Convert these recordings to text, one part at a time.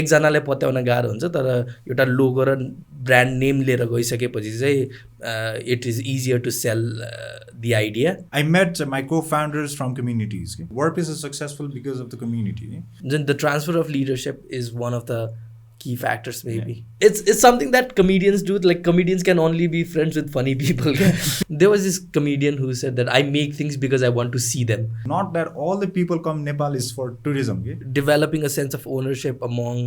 एकजनालाई पत्याउन गाह्रो हुन्छ तर एउटा लोगो र ब्रान्ड नेम लिएर गइसकेपछि चाहिँ it is easier to sell the idea. I met my co-founders from communities. Workplace is successful because of the community. Then the transfer of leadership is one of the key factors maybe. Yeah. It's something that comedians do. Like comedians can only be friends with funny people. There was this comedian who said that I make things because I want to see them. Not that all the people come Nepal is for tourism. Developing a sense of ownership among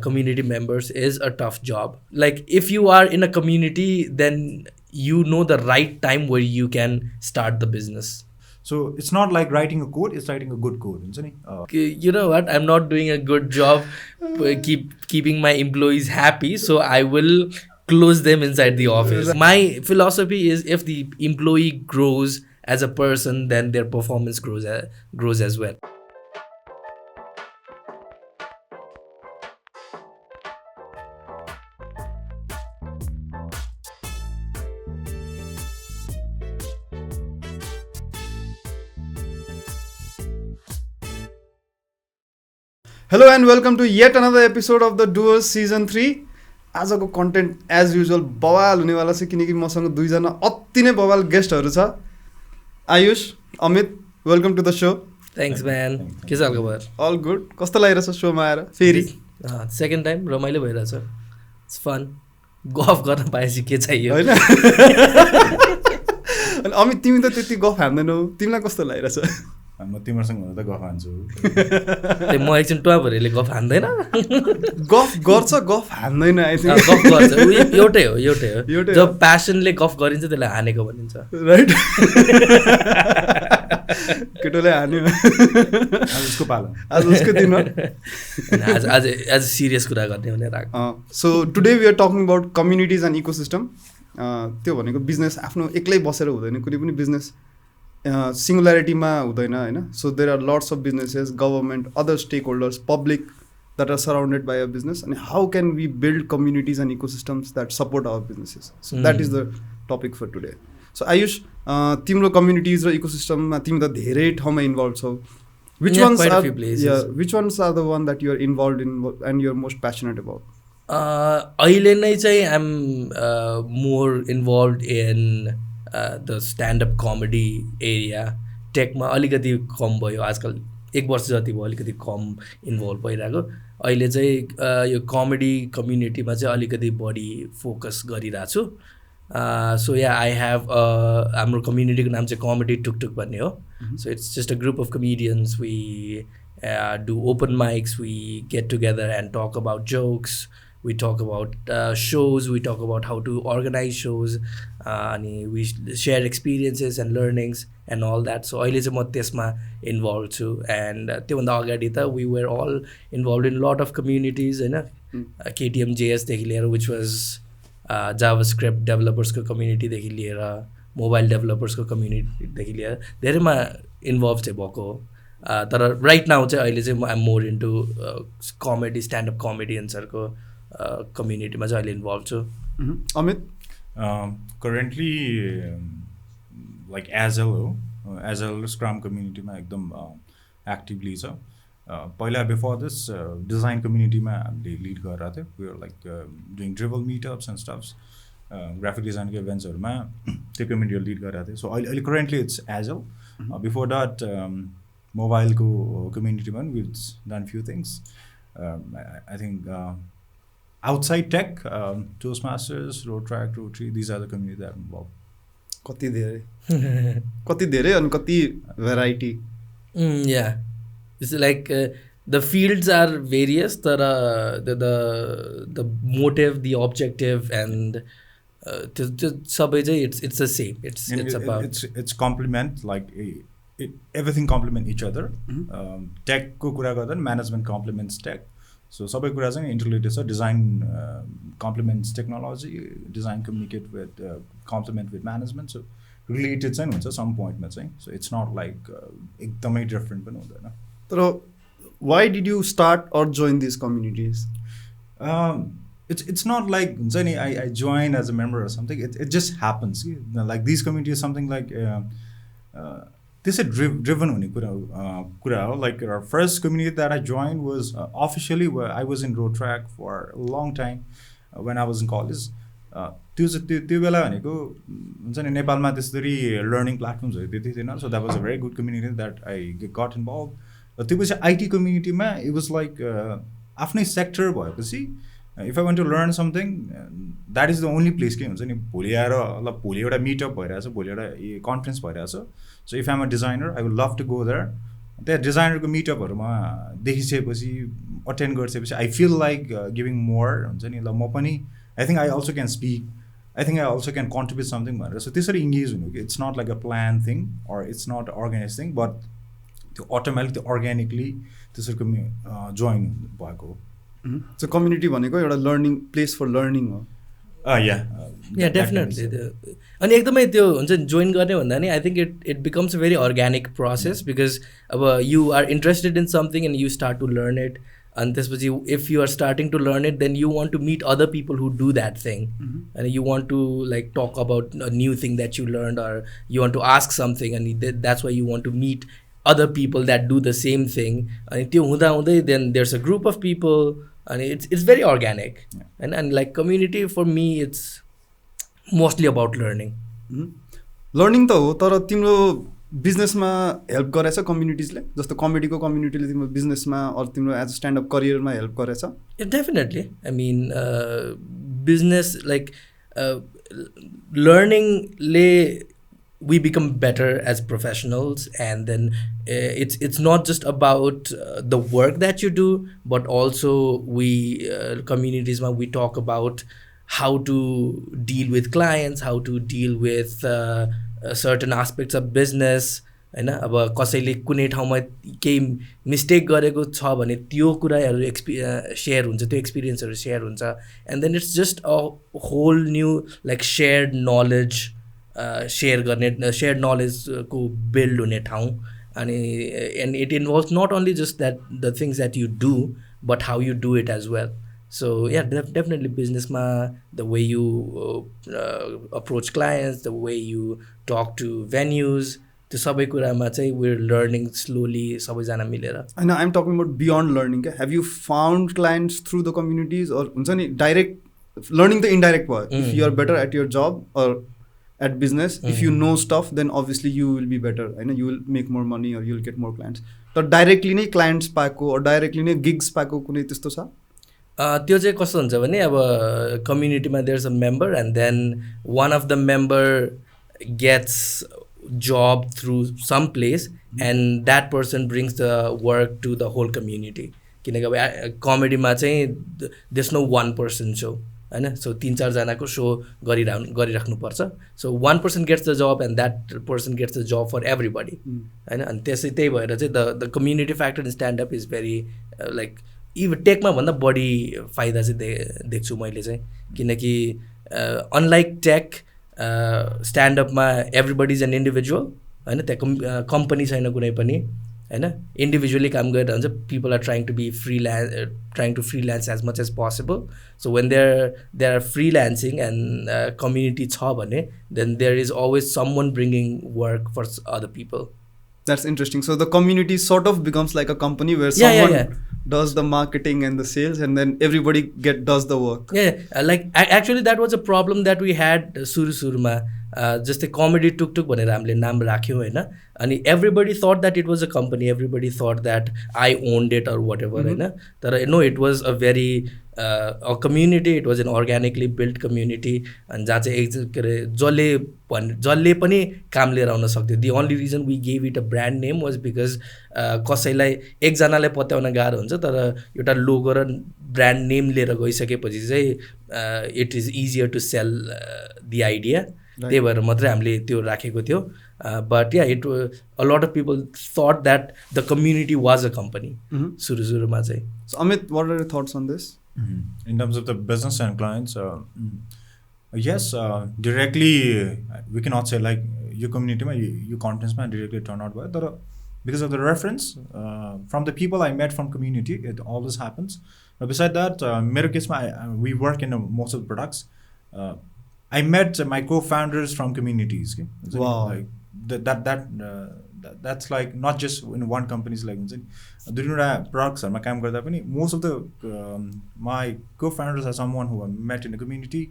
community members is a tough job. Like if you are in a community, then you know the right time where you can start the business. So it's not like writing a code, it's writing a good code. You know what? I'm not doing a good job keeping my employees happy, so I will close them inside the office. My philosophy is if the employee grows as a person, then their performance grows as well. Hello and welcome to yet another episode of the Doers Season 3. आजको content as usual बवाल हुनेवाला छ किनकि मसँग दुईजना अति नै बवाल गेस्टहरू छ. Ayush, Amit, welcome to the show. Thanks man. के छ खबर? All good. कस्तो लागिरहेछ सोमा आएर फेरि? सेकेन्ड टाइम रमाइलो भइरहेछ. It's fun. गफ गर्न पाएपछि के चाहियो होइन? अनि अमित तिमी त त्यति गफ हान्दैनौ, तिमीलाई कस्तो लागिरहेछ? म तिमीसँग हुँदा गफ हान्छु. म एकछिन टुवाभरिले गफ हान्दैन. गफ गर्छ, गफ हान्दैन. गफ गर्छ, एउटै हो. जब प्यासनले गफ गरिन्छ त्यसलाई हानेको भनिन्छ, राइट? केटोले हान्यो. आज उसको पालो, आज उसको दिन हो. आज सिरियस कुरा गर्ने भनेर आएको. So today we are talking about communities and ecosystem. त्यो भनेको बिजनेस आफ्नो एक्लै बसेर हुँदैन. कुनै पनि बिजनेस सिङ्गुल्यारिटीमा हुँदैन होइन. So there are lots of businesses, government, other stakeholders, public that are surrounded by a business. अनि how can we build communities and ecosystems that support our businesses. So that is the topic for today. So Ayush, तिम्रो communities र इकोसिस्टममा तिमी त धेरै ठाउँमा involve छौ. Which ones are the one that you're involve in and you're most passionate about? अहिले नै चाहिँ I am more involve in the standup comedy area. टेकमा अलिकति कम भयो आजकल, 1 वर्ष जति भयो अलिकति कम इन्भल्भ भइरहेको. अहिले चाहिँ यो कमेडी कम्युनिटीमा चाहिँ अलिकति बढी फोकस गरिरहेको छु. सो या आई हेभ हाम्रो कम्युनिटीको नाम चाहिँ कमेडी टुकटुक भन्ने हो. So it's just a group of comedians. We do open mics, we get together and talk about jokes. We talk about shows, we talk about how to organize shows, and we share experiences and learnings and all that. So अहिले चाहिँ म त्यसमा involve छु. And त्योभन्दा अगाडि त we were all involved in lot of communities होइन. KTMJS देखि लिएर विच वाज जावास्क्रिप्ट डेभलपर्सको कम्युनिटीदेखि लिएर मोबाइल डेभलपर्सको कम्युनिटीदेखि लिएर धेरैमा इन्भल्भ चाहिँ भएको हो. तर राइट नाउ चाहिँ अहिले चाहिँ I'm more into comedy, standup कमेडियन्सहरूको कम्युनिटीमा चाहिँ अहिले इन्भल्भ छु. अमित? करेन्टली लाइक एजल हो. एजल र स्क्रम कम्युनिटीमा एकदम एक्टिभली छ. पहिला बिफोर दिस डिजाइन कम्युनिटीमा हामीले लिड गरिरहेको थियो. We are like doing Dribbble meetups and stuffs. Graphic डिजाइनको इभेन्ट्सहरूमा त्यो कम्युनिटीहरू लिड गरिरहेको थियो. सो अहिले currently it's agile. Before that मोबाइलको कम्युनिटीमा पनि with done few things. I think outside tech, Toastmasters, Road Track, Rotary, these are the communities that are involved. कति धेरै अनि कति variety. Yeah, it's like the fields are various. The motive, the objective, and सबै चाहिँ it's the same. It's about it's complement, like everything complement each other. Tech को कुरा गर्दा management complements tech. So सबै कुरा चाहिँ इन्टरलेटेड छ. Design complements technology, design communicate with complement with management. So related चाहिँ हुन्छ सम पोइन्टमा चाहिँ. सो इट्स नट लाइक एकदमै डिफ्रेन्ट पनि हुँदैन. तर why did you start or join this communities? it's not like I join as a member or something. It just happens. Like these communities, something like त्यसै driven हुने कुरा हो. Like our first community that I joined was officially I was in road track for a long time when I was in college. त्यो बेला भनेको हुन्छ नि नेपालमा त्यसरी लर्निङ प्लेटफर्म्सहरू त्यति थिएन. So that was a very good community that I got involve. त्यो पछि आइटी कम्युनिटीमा इट वाज लाइक आफ्नै सेक्टर भएपछि if I want to learn something that is the only place. के हुन्छ नि भोलि आएर ल भोलि एउटा मिटअप भइरहेछ, भोलि एउटा कन्फरेन्स भइरहेछ. So if I'm a designer I would love to go there. त्यहाँ डिजाइनरको मिटअपहरूमा देखिसकेपछि अटेन्ड गरिसकेपछि I feel like giving more हुन्छ नि. ल म पनि I think I also can speak, I think I also can contribute something भनेर. सो त्यसरी इङ्गेज हुनु कि it's not like a plan thing or it's not organise thing, but त्यो अटोमेटिक त्यो अर्ग्यानिकली त्यसरी जोइन भएको हो. सो कम्युनिटी भनेको एउटा लर्निङ प्लेस फर लर्निङ हो. या डेफिनेटली त्यो अनि एकदमै त्यो हुन्छ नि जोइन गर्ने भन्दा नि I think it becomes a very organic process because अब you are interested in something and you start to learn it. अनि त्यसपछि if you are starting to learn it then you want to meet other people who do that thing अनि you want to like talk about a new thing that you learn or you want to ask something अनि that's why you want to meet other people that do the same thing. And then there's a group of people and it's very organic. And like community for me it's mostly about learning. Learning त हो तर तिम्रो बिजनेसमा help गरेछ कम्युनिटिजले? जस्तो कमेडीको कम्युनिटीले तिम्रो बिजनेसमा अरू तिम्रो एज अ स्ट्यान्डअप करियरमा हेल्प गरेछ? Definitely. I mean business like learning we become better as professionals and then it's not just about the work that you do but also we communities where we talk about how to deal with clients, how to deal with certain aspects of business हैन. अब कसैले कुनै ठाउँमा केही mistake गरेको छ भने त्यो कुराहरू सेयर हुन्छ, त्यो एक्सपिरियन्सहरू सेयर हुन्छ and then it's just a whole new like shared knowledge share गर्ने सेयर्ड नलेजको बिल्ड हुने ठाउँ. अनि and it involves not only just that the things that you do but how you do it as well. So yeah definitely बिजनेसमा the way you approach clients, the way you talk to venues, त्यो सबै कुरामा चाहिँ where learning slowly सबैजना मिलेर. होइन I'm talking about beyond learning क्या. Have you found clients through the communities or हुन्छ नि डाइरेक्ट लर्निङ त इन्डाइरेक्ट भयो. If you are better at your job or at business, if you know stuff then obviously you will be better and you will make more money or you will get more clients. तर directly नै clients पाएको or directly नै gigs पाएको कुनै त्यस्तो छ? त्यो चाहिँ कस्तो हुन्छ भने अब कम्युनिटीमा there is a member and then one of the member gets job through some place and that person brings the work to the whole community. किनकि अब कमेडीमा चाहिँ there's no one person show हैन. सो 3-4 जनाको show गरिराख्नुपर्छ. So one person gets the job and that person gets the job for everybody हैन. अनि त्यही भएर चाहिँ the community factor in stand up is very like even टेकमा भन्दा बढी फाइदा चाहिँ देख्छु मैले चाहिँ. किनकि अनलाइक टेक stand up मा everybody is an individual हैन. त्यहाँ कम्पनी छैन कुनै पनि हैन. इन्डिभिजुअली काम गरिरहन्छ. people are trying to freelance as much as possible. So when they are freelancing and community छ भने then there is always someone bringing work for other people. That's interesting. So the community sort of becomes like a company where someone does the marketing and the sales and then everybody does the work. Like actually that was a problem that we had सुरुमा. जस्तै comedy tuktuk भनेर हामीले नाम राख्यौँ हैन. अनि everybody thought that it was a company, everybody thought that I owned it or whatever हैन. तर no, it was a very a community, it was an organically built community. अनि जहाँ चाहिँ के अरे जसले पनि काम लिएर आउन सक्थ्यो. The only reason we gave it a brand name was because कसैलाई एकजनालाई पत्याउन गाह्रो हुन्छ तर एउटा लोगो र ब्रान्ड नेम लिएर गइसकेपछि चाहिँ it is easier to sell the idea. त्यही भएर मात्रै हामीले त्यो राखेको थियो. But yeah, a lot of people thought that the community was a company. सुरुमा चाहिँ. So Amit, what are your thoughts on this? In terms of the business and clients, yes, directly we cannot say like your community, your contents directly turn out well. But because of the reference from the people I met from community, it always happens. But beside that, मेरो केसमा we work in most of the products. I met my co-founders from communities. Okay? Wow. Like that's like not just in one company's like हुन्छ नि दुईवटा प्रोडक्ट्सहरूमा काम गर्दा पनि most of the my co-founders are someone who I met in the community.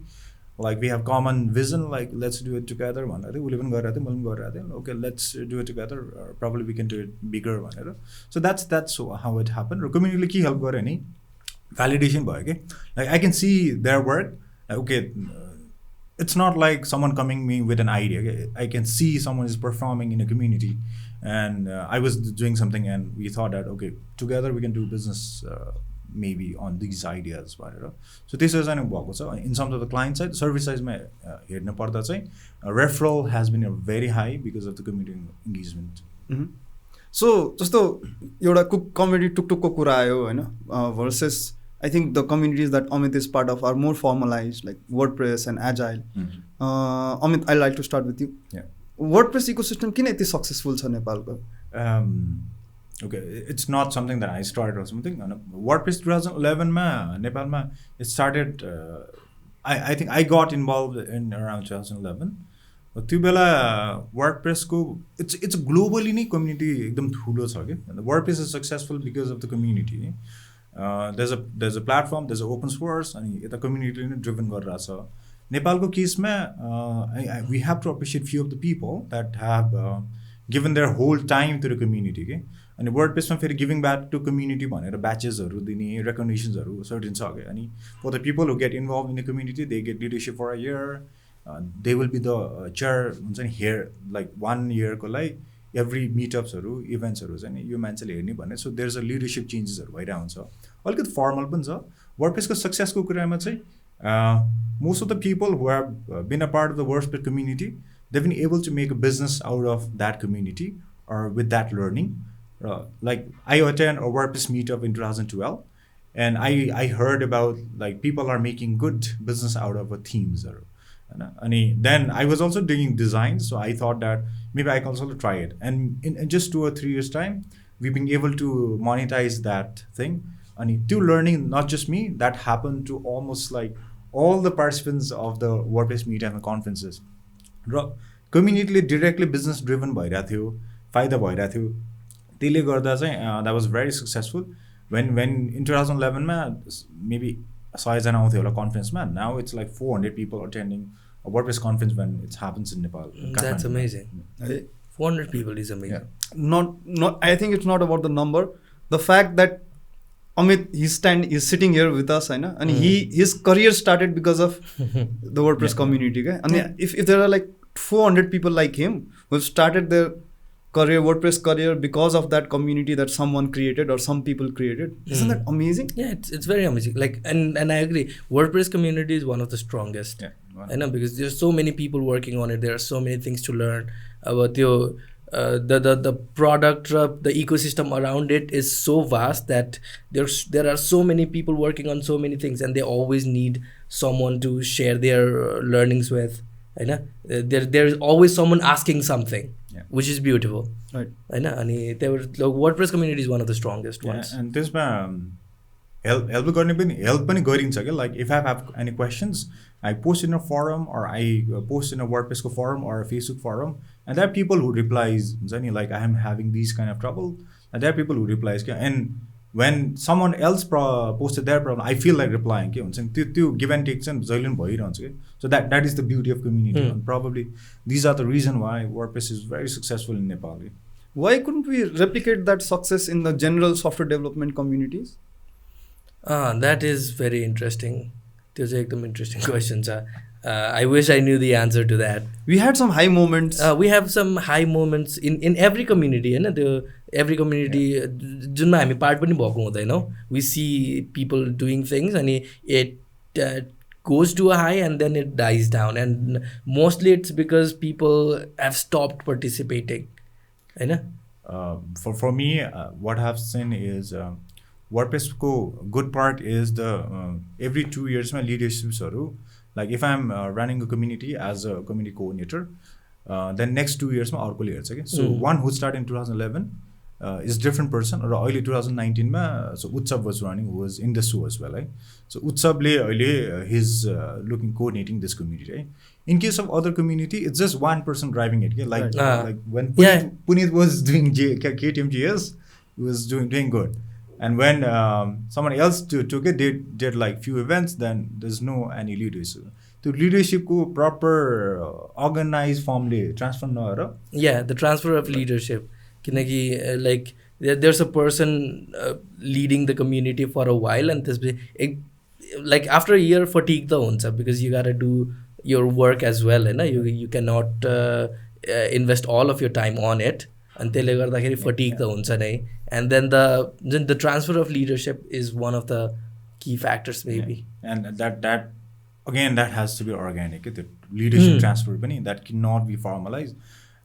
Like we have common vision, like let's do it together भनेर थियो उसले पनि गरिरहेको थियो मैले पनि गरिरहेको थिएँ okay let's do it together probably we can do it bigger भनेर so that's how it happened र कम्युनिटीले के हेल्प गर्यो नि validation भयो के like I can see their work okay it's not like someone coming me with an idea okay? I can see someone is performing in a community and I was doing something and we thought that okay together we can do business maybe on these ideas भनेर so त्यसो चाहिँ भएको छ in terms of the client side service size मा हेर्न पर्दा चाहिँ referral has been very high because of the community engagement. So जस्तो एउटा कम्युनिटी टुकटुकको कुरा आयो होइन versus I think the communities that Amit is part of are more formalized like WordPress and Agile. Amit, I'd like to start with you. Yeah. WordPress ecosystem किन यति successful छ नेपालको? Okay, it's not something that I started or something. WordPress 2011 ma Nepal ma it started. I think I got involved in around 2011. But त्यो बेला WordPress को it's a globally नै community एकदम ठुलो छ के. WordPress is successful because of the community. There's a platform, there's an open source अनि यता community नै driven गरिरहेछ. नेपालको केसमा we have to appreciate few of the people that have given their whole time to the community के. अनि वर्डप्रेसमा फेरि giving back to community भनेर ब्याचेसहरू दिने रेकग्नेसन्सहरू सर्टेन छ क्या अनि for the people who get involve in the community they get leadership for a year they will be the chair हुन्छ नि हेयर लाइक 1 इयरको लागि एभ्री मिटअप्सहरू इभेन्ट्सहरू चाहिँ नि यो मान्छेले हेर्ने भन्ने so there is a leadership चेन्जेसहरू भइरहेको हुन्छ अलिकति फर्मल पनि छ वर्डप्रेसको सक्सेसको कुरामा चाहिँ most of the people who have been a part of the WordPress community they been able to make a business out of that community or with that learning like I attended a WordPress meetup in 2012 and I heard about like people are making good business out of themes and then I was also doing design so I thought that maybe I can also try it and in just 2 or 3 years time we've been able to monetize that thing and to learning not just me that happened to almost like all the participants of the WordPress meetup and conferences community directly business driven भइरहेको थियो फाइदा भइरहेको थियो त्यसले गर्दा चाहिँ that was very successful when in 2011 मा maybe 100 जना आउँथ्यो होला कन्फरेन्समा now it's like 400 people attending a WordPress conference when it happens in Nepal. That's amazing. 400 people is amazing. Yeah. Not I think it's not about the number, the fact that Amit he's sitting here with us and his career started because of the WordPress community and if there are like 400 people like him who started their WordPress career because of that community that someone created or some people created. Isn't that amazing? Yeah, it's very amazing. Like and I agree. WordPress community is one of the strongest. Yeah, wow. I know because there's so many people working on it. There are so many things to learn about the product, the ecosystem around it is so vast that there are so many people working on so many things, and they always need someone to share their learnings with. I know there is always someone asking something. Yeah. Which is beautiful. Right. I know. And WordPress community is one of the strongest ones. And त्यसमा help गर्ने पनि help पनि गरिन्छ क्या like if I have any questions I post in a forum or I post in a WordPress forum or a Facebook forum and there are people who replies हुन्छ नि like I am having these kind of trouble and there are people who replies क्या and when someone else posted their problem I feel like replying के हुन्छ नि त्यो give and take चाहिँ जहिले पनि भइरहन्छ क्या so that is the beauty of community and probably these are the reason why WordPress is very successful in Nepal. Why couldn't we replicate that success in the general software development communities? That is very interesting. That's an एकदम interesting question. I wish I knew the answer to that. We had some high moments. We have some high moments in every community. Every community जुनमा हामी part पनि भएको हुँदैनौँ. We see people doing things and it goes to a high and then it dies down and mostly it's because people have stopped participating. For me, what I've seen is WordPress को good part is the every 2 years my leaderships like if I'm running a community as a community coordinator then next 2 years my अर्को leader so one who started in 2011 is different person र अहिले 2019 मा so Utsav was running, who was in the show as well, right? So Utsavले अहिले he's looking coordinating this community, right? In case of other community, it's just one person driving it, okay? Like like when Puneet was doing KTMGS, he was doing good, and when someone else took it, they did like few events, then there's no any leadership. The leadership को proper organized form ले transfer नभएर the transfer of leadership किनकि like there's a person leading the community for a while and this like after a year fatigue त हुन्छ because you gotta do your work as well हैन you cannot invest all of your time on it and त्यसले गर्दाखेरि fatigue त हुन्छ नै and then the transfer of leadership is one of the key factors maybe and that again that has to be organic, the leadership transfer पनि that cannot be formalized.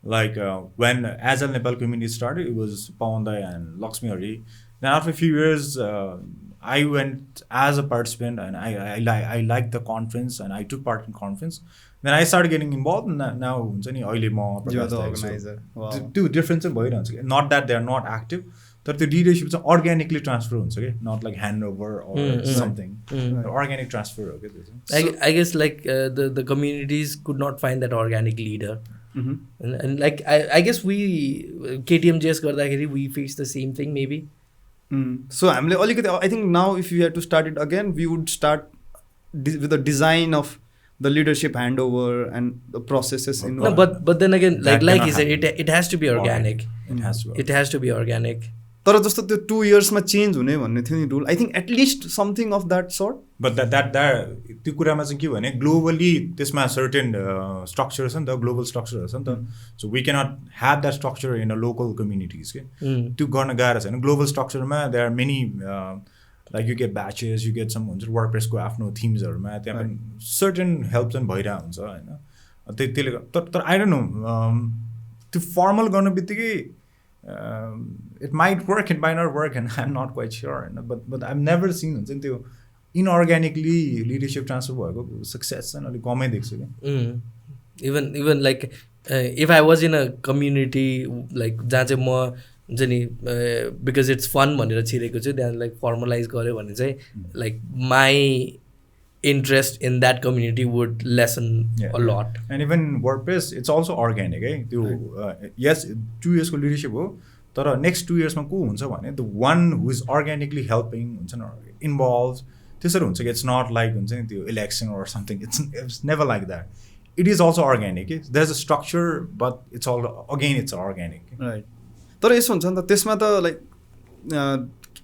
Like when Agile Nepal community started, it was Pawandai and Lakshmi Hari. Then after a few years, I went as a participant and I liked the conference and I took part in conference. Then I started getting involved and now हुन्छ नि अहिले म organizer. Wow. Two difference भइरहन्छ. Not that they are not active, but the leadership is organically transfer हुन्छ के, not like handover or something. Organic transfer हो के. I guess like the communities could not find that organic leader. And like I guess we KTMJS गर्दाखेरि we face the same thing maybe. So हामीले अलिकति I think now if we had to start it again, we would start with the design of the leadership handover and the processes involved. No, but then again, like you said, it has to be organic. It has to be organic. तर जस्तो त्यो 2 years मा change हुने भन्ने थियो नि rule I think at least something of that sort but that त्यो कुरामा चाहिँ के भने ग्लोबली त्यसमा सर्टेन स्ट्रक्चर छ नि त ग्लोबल स्ट्रक्चर छ नि त so we cannot have that structure in a local communities के त्यो गर्न गाह्रो छैन ग्लोबल स्ट्रक्चरमा there are many like you get badges you get some हुन्छ वर्डप्रेसको आफ्नो थिम्सहरूमा त्यहाँ पनि सर्टेन हेल्प चाहिँ भइरहेको हुन्छ होइन त्यसले तर आई डोन्ट नो त्यो फर्मल गर्ने बित्तिकै it might work, it might not work, and I'm not quite sure. But I've never seen त्यो inorganically leadership transfer भएको success and अलिक कमै देख्छु कि even like if I was in a community like जहाँ चाहिँ म हुन्छ नि because it's fun भनेर छिरेको छु त्यहाँ like formalize गर्यो भने चाहिँ like my interest in that community would lessen a lot. And even WordPress, it's also organic, eh? Yes, 2 years को leadership हो तर next 2 years मा को हुन्छ भने the one who is organically helping हुन्छ नि involved त्यसरी हुन्छ कि it's not like हुन्छ नि त्यो election or something, it's never like that. It is also organic, eh? There's a structure but it's all again it's organic, right? तर यसो हुन्छ नि त त्यसमा त लाइक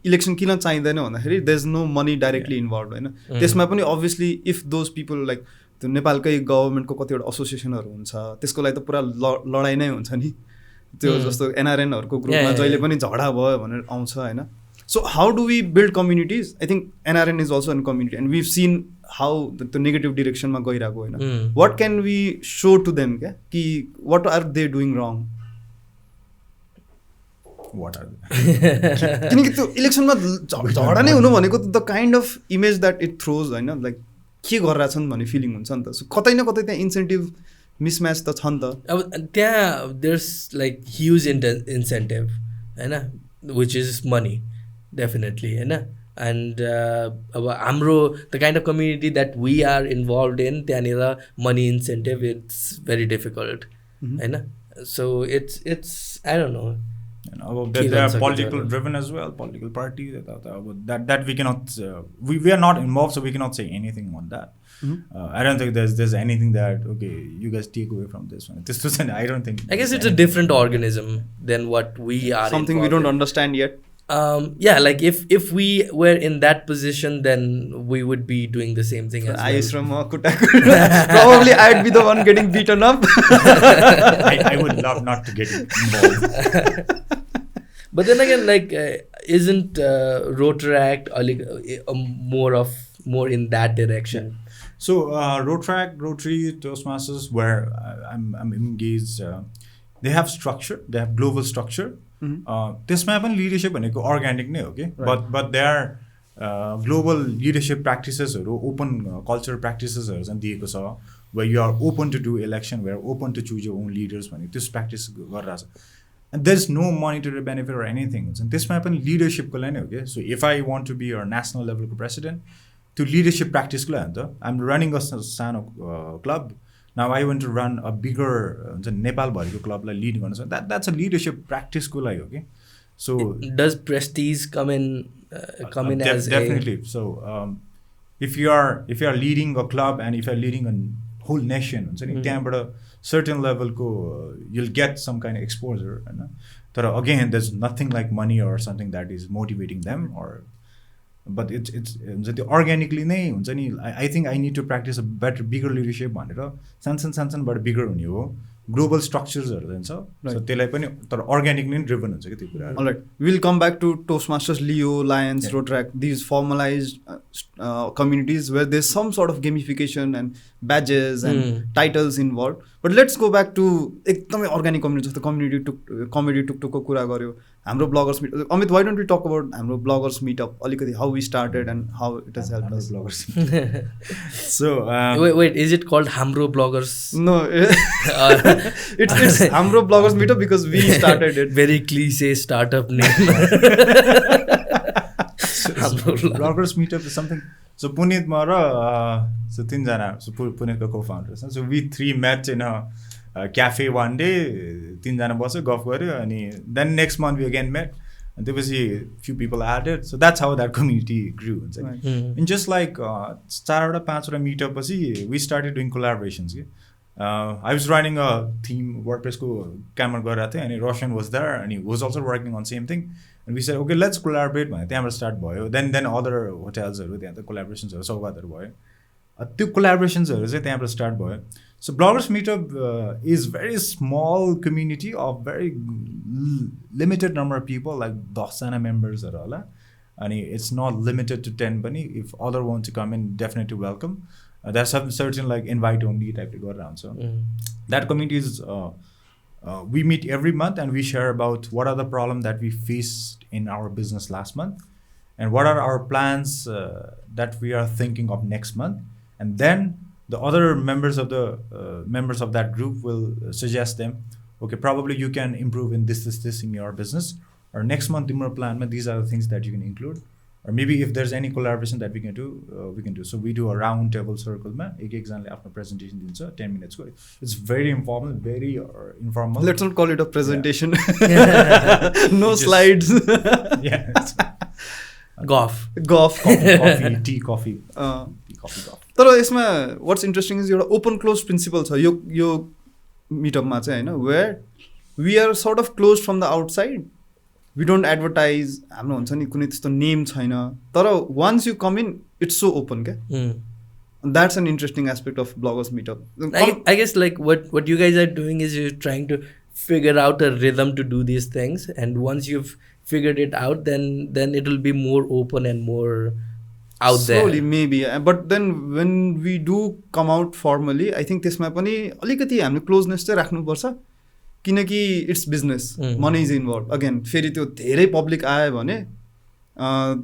इलेक्सन किन चाहिँदैन भन्दाखेरि there is no money directly involve होइन त्यसमा पनि obviously if those people like त्यो नेपालकै गभर्मेन्टको कतिवटा एसोसिएसनहरू हुन्छ त्यसको लागि त पुरा लडाइँ नै हुन्छ नि त्यो जस्तो एनआरएनहरूको ग्रुपमा जहिले पनि झगडा भयो भनेर आउँछ होइन so how do we build communities I think NRN is also an community and we seen how त्यो नेगेटिभ डिरेक्सनमा गइरहेको होइन what can we show to them क्या कि what are they doing wrong किनकि त्यो इलेक्सनमा झगडा नै हुनु भनेको the kind of image that it throws होइन लाइक के गरिरहेछन् भन्ने फिलिङ हुन्छ नि त सो कतै न कतै त्यहाँ इन्सेन्टिभ मिसम्याच त छ नि त अब त्यहाँ देयर्स लाइक ह्युज इन्सेन्टिभ होइन विच इज मनी डेफिनेटली होइन एन्ड अब हाम्रो the kind of community that we are involve in त्यहाँनिर money incentive it's very difficult होइन so it's I don't know. They are political driven as well, political parties. That we cannot, we are not involved, so we cannot say anything on that. I don't think there's anything that okay you guys take away from this one. This was I don't think. I guess it's a different organism than what we are. Something we don't understand yet. Yeah, like if we were in that position, then we would be doing the same thing as well. Probably I'd be the one getting beaten up. I would love not to get involved. But then again, like, isn't Rotaract more in that direction? So Rotaract, Rotary, Toastmasters, where I'm engaged, they have structure. They have global structure. त्यसमा पनि leadership भनेको organic नै हो कि but they are global leadership प्र्याक्टिसेसहरू open culture प्र्याक्टिसेसहरू चाहिँ दिएको छ way you are open to do election we are open to choose your own leaders भनेको त्यस प्र्याक्टिस गरिरहेको छ and there's no monetary benefit or anything. And त्यसमा पनि leadership को लागि नै हो के. So if I want to be a national level president, to leadership practice को लागि हो नि त. I'm running a सानो club. Now I want to run a bigger Nepal भरिको क्लबलाई lead गर्न सक्छ. That's a leadership practice को लागि हो के. So does prestige come in as definitely. So if you are leading a club and if you are leading a whole nation, हुन्छ नि त्यहाँबाट certain level ko you'll get some kind of exposure, हैन. तर again there's nothing like money or something that is motivating them, or but it's हुन्छ त्यो organically नै हुन्छ नि. I think I need to practice a better bigger leadership भनेर सानसानबाट bigger हुने हो. Global structures हरु हुन्छ. So त्यसलाई पनि तर organically driven हुन्छ के त्यो कुरा. All right, we'll come back to Toastmasters, Leo, Lions, Rotaract, these formalized communities where there's some sort of gamification and badges and titles involved. But let's go back to एकदमै organic community जस्तो comedy tuk को कुरा गर्यो. हाम्रो bloggers meet. Amit, why don't we talk about हाम्रो bloggers meetup, अलिकति how we started and how it has helped us. Bloggers. So wait, is it called हाम्रो bloggers? No, it's हाम्रो bloggers meetup because we started it. Very cliche startup name. Bloggers meetup is something. So Puneet Mara, so tinjana, so Puneet ko co-founders. So we three met in a cafe one day. Tinjana bosyo golf garyo, and then next month we again met, and there was a few people added. So that's how that community grew. Right. And just like 4-5 meetup पछि we started doing collaborations. I was running a theme WordPress ko camera garएको थिएँ, and Roshan was there, and he was also working on same thing. And we said, okay, let's collaborate. त्यहाँबाट start भयो. Then other hotels हरु त्यहाँ त collaborations हरु सौगातहरु भयो. त्यो collaborations हरु चाहिँ त्यहाँबाट start भयो. So bloggers meetup is very small community of very limited number of people, like 10 जना members हरु होला. And it's not limited to 10 पनि. If other want to come in, definitely welcome. There's some certain like invite only type to go around. So that community is we meet every month and we share about what are the problems that we faced in our business last month and what are our plans that we are thinking of next month. And then the other members of that group will suggest them, okay, probably you can improve in this in your business, or next month in your plan, these are the things that you can include. Or maybe if there's any collaboration that we can do. So we do a round table circle. Example after presentation, 10 minutes. It's very informal, very informal. Let's not call it a presentation. No slides. Yeah. Golf. Coffee, tea, coffee. तर यसमा what's interesting is एउटा open close principle छ यो meetupमा चाहिँ हैन, where we are sort of closed from the outside. We don't advertise. हाम्रो हुन्छ नि कुनै त्यस्तो नेम छैन, तर once you come in it's so open के. That's an interesting aspect of bloggers meetup. I guess like what you guys are doing is you're trying to figure out a rhythm to do these things, and once you've figured it out, then it will be more open and more out there. Slowly maybe, but then when we do come out formally, I think त्यसमा पनि अलिकति हामीले closeness चाहिँ राख्नुपर्छ, किनकि it's business, money is involve. Again फेरि त्यो धेरै पब्लिक आयो भने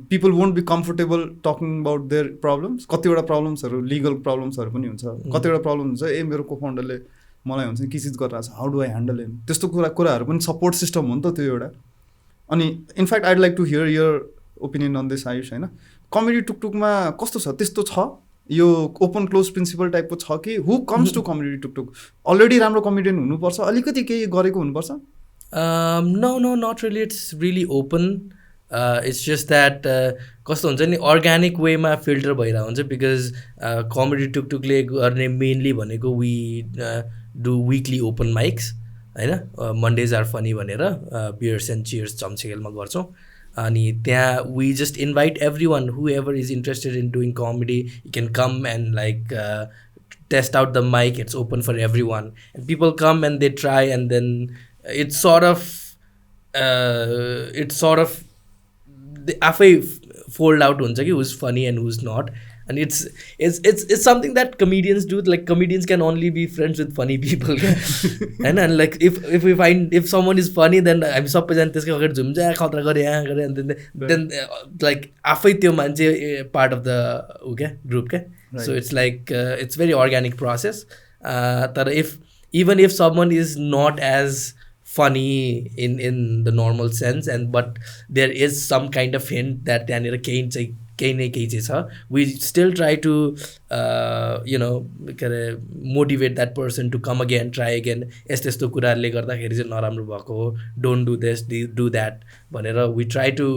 people won't be comfortable talking about their problems. कतिवटा प्रब्लम्सहरू लिगल प्रब्लम्सहरू पनि हुन्छ, कतिवटा प्रब्लम हुन्छ मेरो को फाउन्डरले मलाई हुन्छ कि चिज गरिरहेको छ, हाउ डु आई ह्यान्डल हिम, त्यस्तो कुराहरू पनि सपोर्ट सिस्टम हो नि त त्यो एउटा. अनि in fact I'd like to hear your opinion on this Ayush. होइन, कमेडी टुकटुकमा कस्तो छ, त्यस्तो छ यो ओपन क्लोज प्रिन्सिपल टाइपको छ कि हु कम्स टु कमेडी टुकटुक अलरेडी राम्रो कमेडियन हुनुपर्छ, अलिकति केही गरेको हुनुपर्छ? No, not really. It's really open. It's just that कस्तो हुन्छ नि अर्ग्यानिक वेमा फिल्टर भइरहेको हुन्छ, बिकज कमेडी टुकटुकले गर्ने मेनली भनेको we do weekly open mics होइन, मन्डेज आर फनी भनेर बियर्स एन्ड चियर्स चम्चेकेलमा गर्छौँ. अनि त्यहाँ we just invite everyone who ever is interested in doing comedy, you can come and like test out the mic. It's open for everyone and people come and they try and then it's sort of आफै fold out हुन्छ कि who's funny and who's not. And it's something that comedians do. Like comedians can only be friends with funny people. And like if we find if someone is funny, then हामी सबैजना त्यसकै अगाडि झुम्जा खतरा गरे यहाँ गरे, and then like आफै त्यो मान्छे part of the group के. So it's like it's very organic process. तर even if someone is not as funny in the normal sense, and but there is some kind of hint that त्यहाँनिर केही न केही चाहिँ छ. We still try to के अरे motivate that person to come again, try again. यस्तो कुराहरूले गर्दाखेरि चाहिँ नराम्रो भएको हो, don't do this, do that भनेर we try to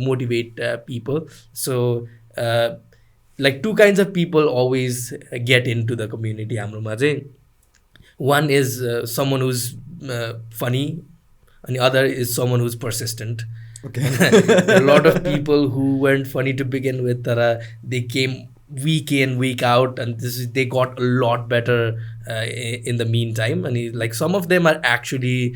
motivate people. So like two kinds of people always get into the community हाम्रोमा चाहिँ. One is someone who's funny, and the other is someone who's persistent. Okay. There are a lot of people who weren't funny to begin with, they came week in, week out, and they got a lot better in the meantime. And like some of them are actually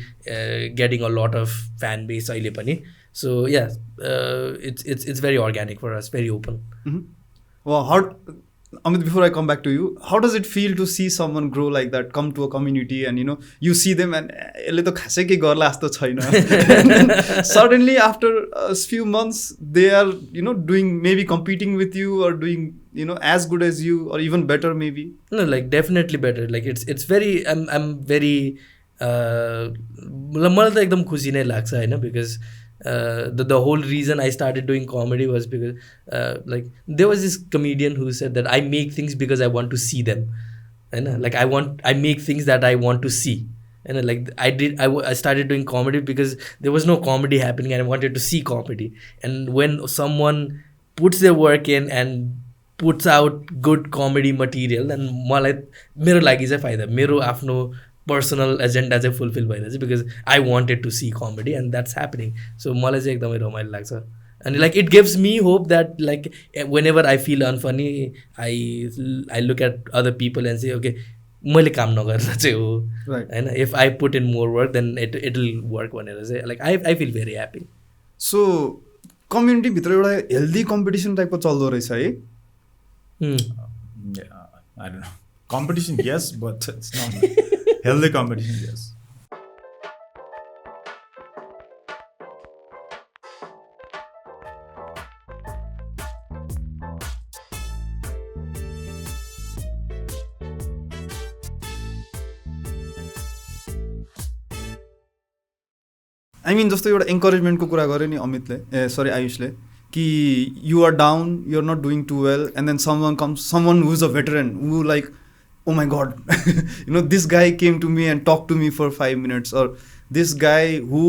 getting a lot of fan base अहिले पनि. So yeah, it's very organic for us, very open. Mm-hmm. Well, Amit, before I come back to you, how does it feel to see someone grow like that, come to a community, and you see them and यसले त खासै के गर्ला जस्तो छैन. Suddenly after a few months they are doing, maybe competing with you or doing as good as you or even better maybe? No, like definitely better. Like it's very I'm very मलाई त एकदम खुसी नै लाग्छ हैन, because the whole reason I started doing comedy was because like there was this comedian who said that I make things because I want to see them, and like I make things that I want to see, and like I started doing comedy because there was no comedy happening and I wanted to see comedy. And when someone puts their work in and puts out good comedy material, then मलाई मेरो लागि चाहिँ फाइदा, मेरो आफ्नो personal agenda चाहिँ fulfil भइरहेछ, because I wanted to see comedy and that's happening. So मलाई चाहिँ एकदमै रमाइलो लाग्छ. And like it gives me hope that like whenever I feel unfunny I look at other people and say okay मैले काम नगरेर चाहिँ हो होइन, if I put in more work then it will work भनेर चाहिँ like I feel very happy. So कम्युनिटीभित्र एउटा healthy competition टाइपको चल्दो रहेछ है? I don't know. Competition, yes, but it's not healthy competition, yes. I mean जस्तो एउटा इन्करेजमेन्टको कुरा गऱ्यो नि अमितले, सरी आयुषले, कि you are down, you are not doing too well, and then someone who is a veteran who like oh my god, this guy came to me and talked to me for 5 minutes, or this guy who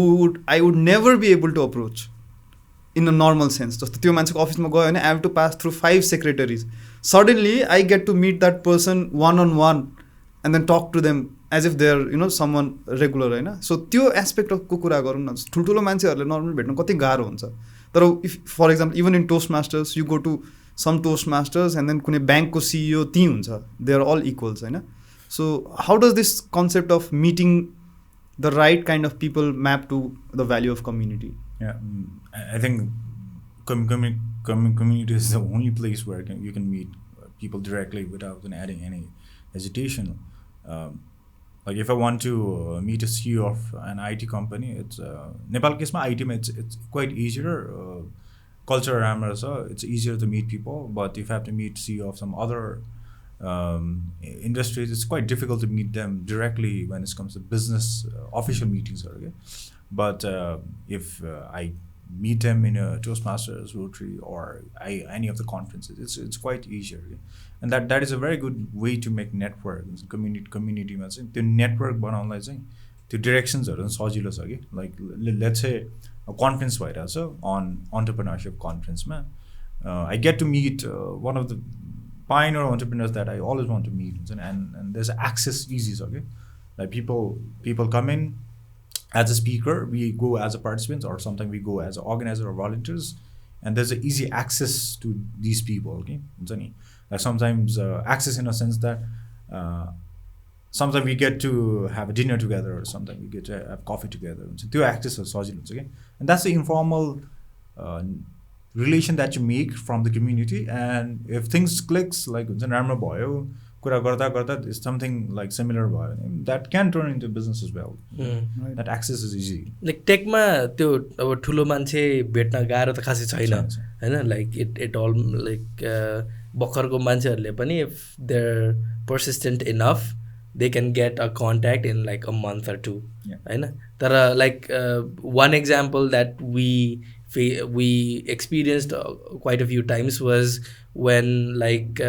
I would never be able to approach in a normal sense. Just त्यो मान्छेको अफिसमा गयो भने I have to pass through 5 secretaries. Suddenly I get to meet that person one on one and then talk to them as if they are someone regular होइन. So त्यो एस्पेक्टको कुरा गरौँ न. ठुल्ठुलो मान्छेहरूले नर्मल भेट्न कति गाह्रो हुन्छ. तर if for example even in Toastmasters, you go to some Toastmasters and then कुनै ब्याङ्कको CEO ती हुन्छ, they are all equals होइन. So how does this concept of meeting the right kind of people map to the value of community? Yeah, I think community is the only place where you can meet people directly without adding any hesitation. Like if I want to meet a CEO of an IT company, it's Nepal case IT ma it's quite easier. Culture राम्रो छ, it's easier to meet people, but if you have to meet CEO of some other industries, it's quite difficult to meet them directly when it comes to business official meetings. Okay? But if I meet them in a Toastmasters, Rotary, or any of the conferences, it's quite easier. Okay? And that is a very good way to make network. Community मा चाहिँ त्यो network बनाउनलाई चाहिँ त्यो directionsहरू सजिलो छ कि. Like let's say a conference भइरहेछ on entrepreneurship conference ma I get to meet one of the pioneer entrepreneurs that I always want to meet, and there's access easy, okay? Like people come in as a speaker, we go as a participants, or sometimes we go as an organizer or volunteers, and there's an easy access to these people, okay? Like sometimes access in a sense that sometimes we get to have a dinner together, or sometimes we get to have coffee together. So त्यो access is सजिलो हुन्छ, okay? And that's the informal relation that you make from the community. And if things clicks, like हुन्छ राम्रो भयो, कुरा गर्दा गर्दा is something like similar भयो, that can turn into business as well. Right? That access is easy. Like टेकमा त्यो अब ठुलो मान्छे भेट्न गाह्रो त खासै छैन हैन. Like it all like भर्खरको मान्छेहरूले पनि if they're persistent enough, they can get a contact in like a month or two. होइन तर like one example that we experienced quite a few times was when like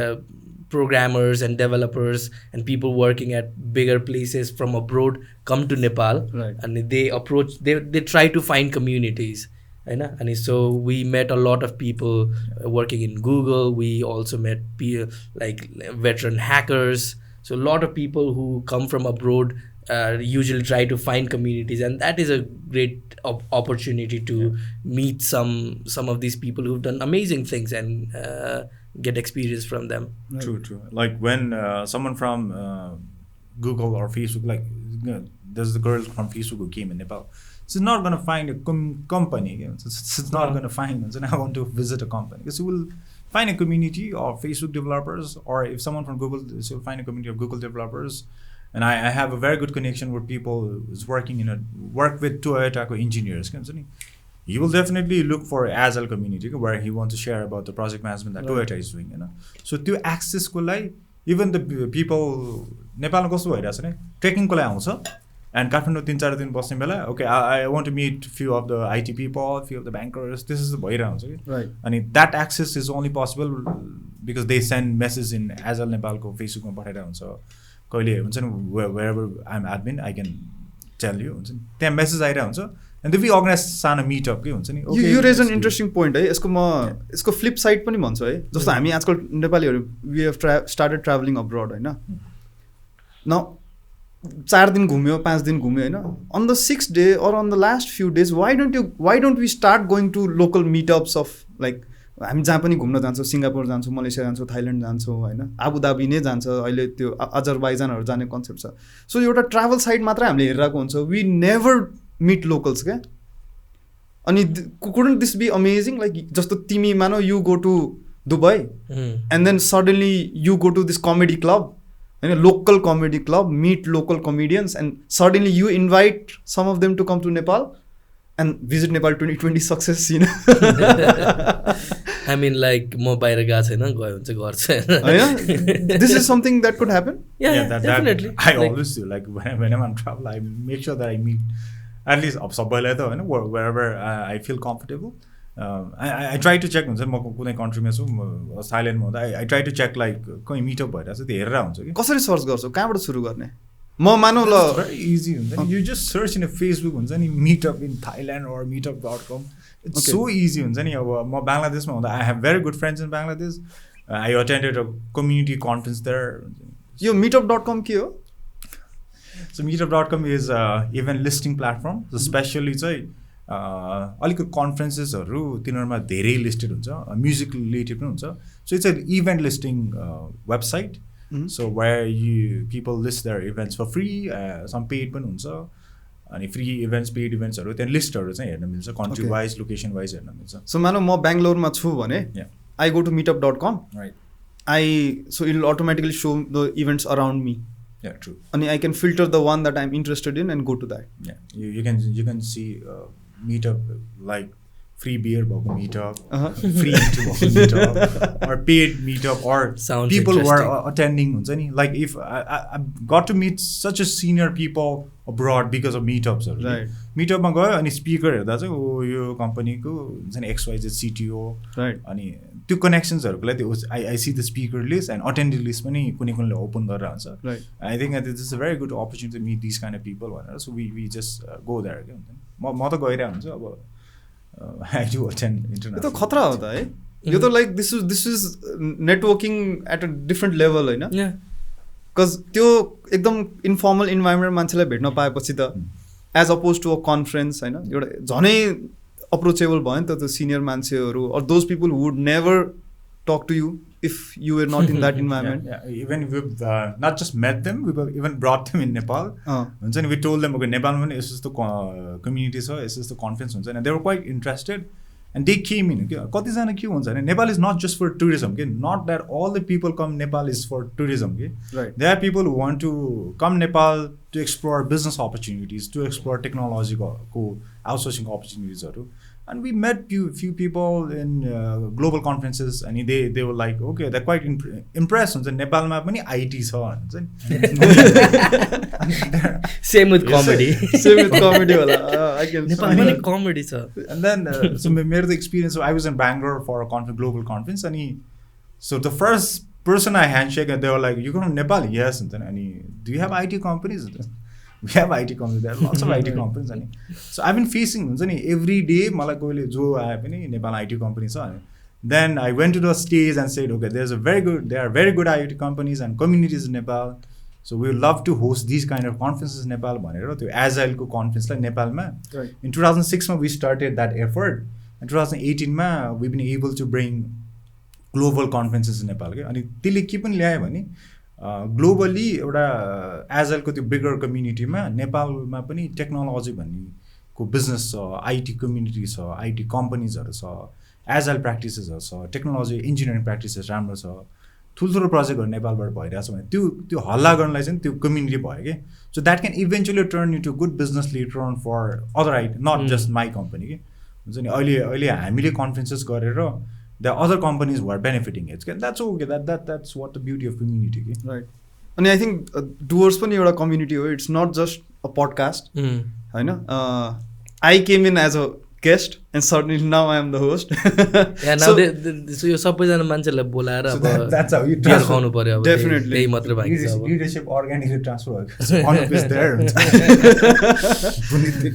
programmers and developers and people working at bigger places from abroad come to Nepal, and they try to find communities, and so we met a lot of people working in Google. We also met like veteran hackers, so a lot of people who come from abroad usually try to find communities, and that is a great opportunity to meet some of these people who've done amazing things and get experience from them. True. Like when someone from Google or Facebook, like there's the girl from Facebook who came in Nepal. She's not going to find a company. She's not going to find, and I want to visit a company, because you will find a community of Facebook developers, or if someone from Google, she'll find a community of Google developers. And I have a very good connection with people who's work with Toyota engineers. He will definitely look for Agile community where he wants to share about the project management that Toyota is doing. So to access ko lai, even the people Nepal kasto bhairachha ni trekking ko lai aउँछ, and Kathmandu 3-4 दिन बस्ने बेला, okay, I want to meet few of the IT people, few of the bankers. This is bhairahunछ कि, right? And that access is only possible because they send message in Agile Nepal ko Facebook ma पठाइरा हुन्छ. कहिले हुन्छ नि wherever I'm admin, I can tell you, हुन्छ नि त्यहाँ message आइरा हुन्छ, and then we organize सानो meetup के हुन्छ नि. You raise an interesting point है. यसको फ्लिप साइड पनि भन्छु है. जस्तो हामी आजकल नेपालीहरू we have started traveling abroad हैन. Now 4 दिन घुम्यो, 5 दिन घुम्यो हैन. On the 6th day or on the last few days, why don't we start going to local meetups of like हामी जहाँ पनि घुम्न जान्छौँ, सिङ्गापुर जान्छौँ, मलेसिया जान्छौँ, थाइल्यान्ड जान्छौँ होइन, आबुधाबी नै जान्छ अहिले, त्यो अजरबाइजानहरू जाने कन्सेप्ट छ. सो एउटा ट्राभल साइट मात्रै हामीले हेरिरहेको हुन्छ, वी नेभर मिट लोकल्स क्या. अनि couldn't this be amazing? Like जस्तो तिमी मानौ you go to Dubai and then suddenly you go to this comedy club होइन, local comedy club, meet local comedians, and suddenly you invite some of them to come to Nepal and visit Nepal 2020 success, you know. I mean, like म बाहिर गएको छैन, गयो भने चाहिँ गर्छ. This is something that could happen. Yeah, definitely. I always do. Like whenever I'm travel, I make sure that I meet at least सबैलाई त होइन, wherever I feel comfortable. I try to check हुन्छ म कुनै कन्ट्रीमा छु, थाइल्यान्डमा हुँदा I try to check like कहीँ meetup भइरहेको छ त्यो हेरेर हुन्छ कि. कसरी सर्च गर्छौ, कहाँबाट सुरु गर्ने? म मानौ ल very easy हुन्छ नि, you just search in a Facebook हुन्छ नि, meetup in Thailand or meetup.com. It's so easy हुन्छ नि. अब म बङ्गलादेशमा हुँदा I have very good friends in Bangladesh. I attended a community conference there. यो meetup.com के हो? So meetup.com is event listing platform. So specially चाहिँ अलिक कन्फरेन्सेसहरू तिनीहरूमा धेरै लिस्टेड हुन्छ, म्युजिक रिलेटेड पनि हुन्छ. So it's an event listing website. So where people list their events for free, some paid पनि हुन्छ, अनि free events, paid eventsहरू त्यहाँ लिस्टहरू चाहिँ हेर्न मिल्छ, country wise, location wise हेर्न मिल्छ. So मानौ म बेङ्गलोरमा छु भने I go to meetup.com, right? So it will automatically show the events around me. Yeah, true. And I can filter the one that I'm interested in and go to that. Yeah, you can see meetup like free beer भएको meetup, free भएको meetup, or paid meetup, or Sounds people who are attending हुन्छ नि. Like if I got to meet such a senior people abroad because of meetups. Right. Meetup मा गयो अनि speaker हेर्दा चाहिँ ओ यो कम्पनीको हुन्छ नि XYZ CTO, right? अनि त्यो कनेक्सन्सहरूको लागि त्यो I see the speaker list and attendee list पनि कुनै ओपन गरेर हुन्छ. Right. I think this is a very good opportunity to meet these kind of people भनेर. So we just go there के हुन्छ नि. म त गइरहेको हुन्छु. अब I do attend international. यो त खतरा हो त है. यो त like this is networking at a different level हैन. Yeah. Because त्यो एकदम इन्फर्मल इन्भाइरोमेन्ट मान्छेलाई भेट्न पाएपछि त as opposed to a conference होइन, एउटा झनै अप्रोचेबल भयो नि त त्यो सिनियर मान्छेहरू, or those people who would never talk to you if you were not in that environment. Yeah. Even we've not just met them, we've even brought them in Nepal. हुन्छ नि, we told them okay, नेपालमा पनि यस्तो यस्तो community छ, यस्तो यस्तो conference हुन्छ, and they were quite interested and they came in. कतिजना के हुन्छ भने Nepal is not just for tourism, not that all the people come Nepal is for tourism. Right. There are people who want to come Nepal to explore business opportunities, to explore technology को outsourcing opportunities. And we met few people in global conferences, and they were like, okay, they're quite impressed. And Nepalma pani IT छ भन्छ नि. Same with comedy. Same with comedy होला. I can. नेपालमा नि comedy छ. And then so मेरो the experience, so I was in Bangalore for a global conference, and so the first person I handshake, and they were like, you come from Nepal? Yes. And then do you have IT companies? We have IT companies. There are lots of IT companies. So I've been facing every day मलाई कोहीले जो आए पनि Nepal IT companies छ. Then I went to the stage and said, okay, there are very good IT companies and communities in Nepal. So we would love to host these kind of conferences in Nepal भनेर त्यो Agile को conference लाई नेपालमा. In 2006 we started that effort. In 2018 we've been able to bring global conferences in Nepal के. अनि त्यसले के पनि ल्यायो भने ग्लोबली एउटा एजाइलको त्यो बिगर कम्युनिटीमा नेपालमा पनि टेक्नोलोजी भन्नेको बिजनेस छ, आइटी कम्युनिटी छ, आइटी कम्पनीजहरू छ, एजाइल प्र्याक्टिसेसहरू छ, टेक्नोलोजी इन्जिनियरिङ प्र्याक्टिसेस राम्रो छ, ठुल्ठुलो प्रोजेक्टहरू नेपालबाट भइरहेछ भने त्यो हल्ला गर्नलाई चाहिँ त्यो कम्युनिटी भयो कि. So that can eventually turn into good business later on for other IT, not just my company कि. हुन्छ नि अहिले हामीले कन्फरेन्सेस गरेर the other companies who are benefiting it. That's okay. That's what the beauty of community. Right. And I think Doers pani euta community ho. It's not just a podcast. Haina. I came in as a guest, and suddenly now I am the host. Yeah. Now so यो सबैजना मान्छेलाई बोलाएर अब that's how you देखाउनु पर्यो अब. Definitely. त्यही मात्र बाँकी छ अब. Leadership organically transfer. One of is there.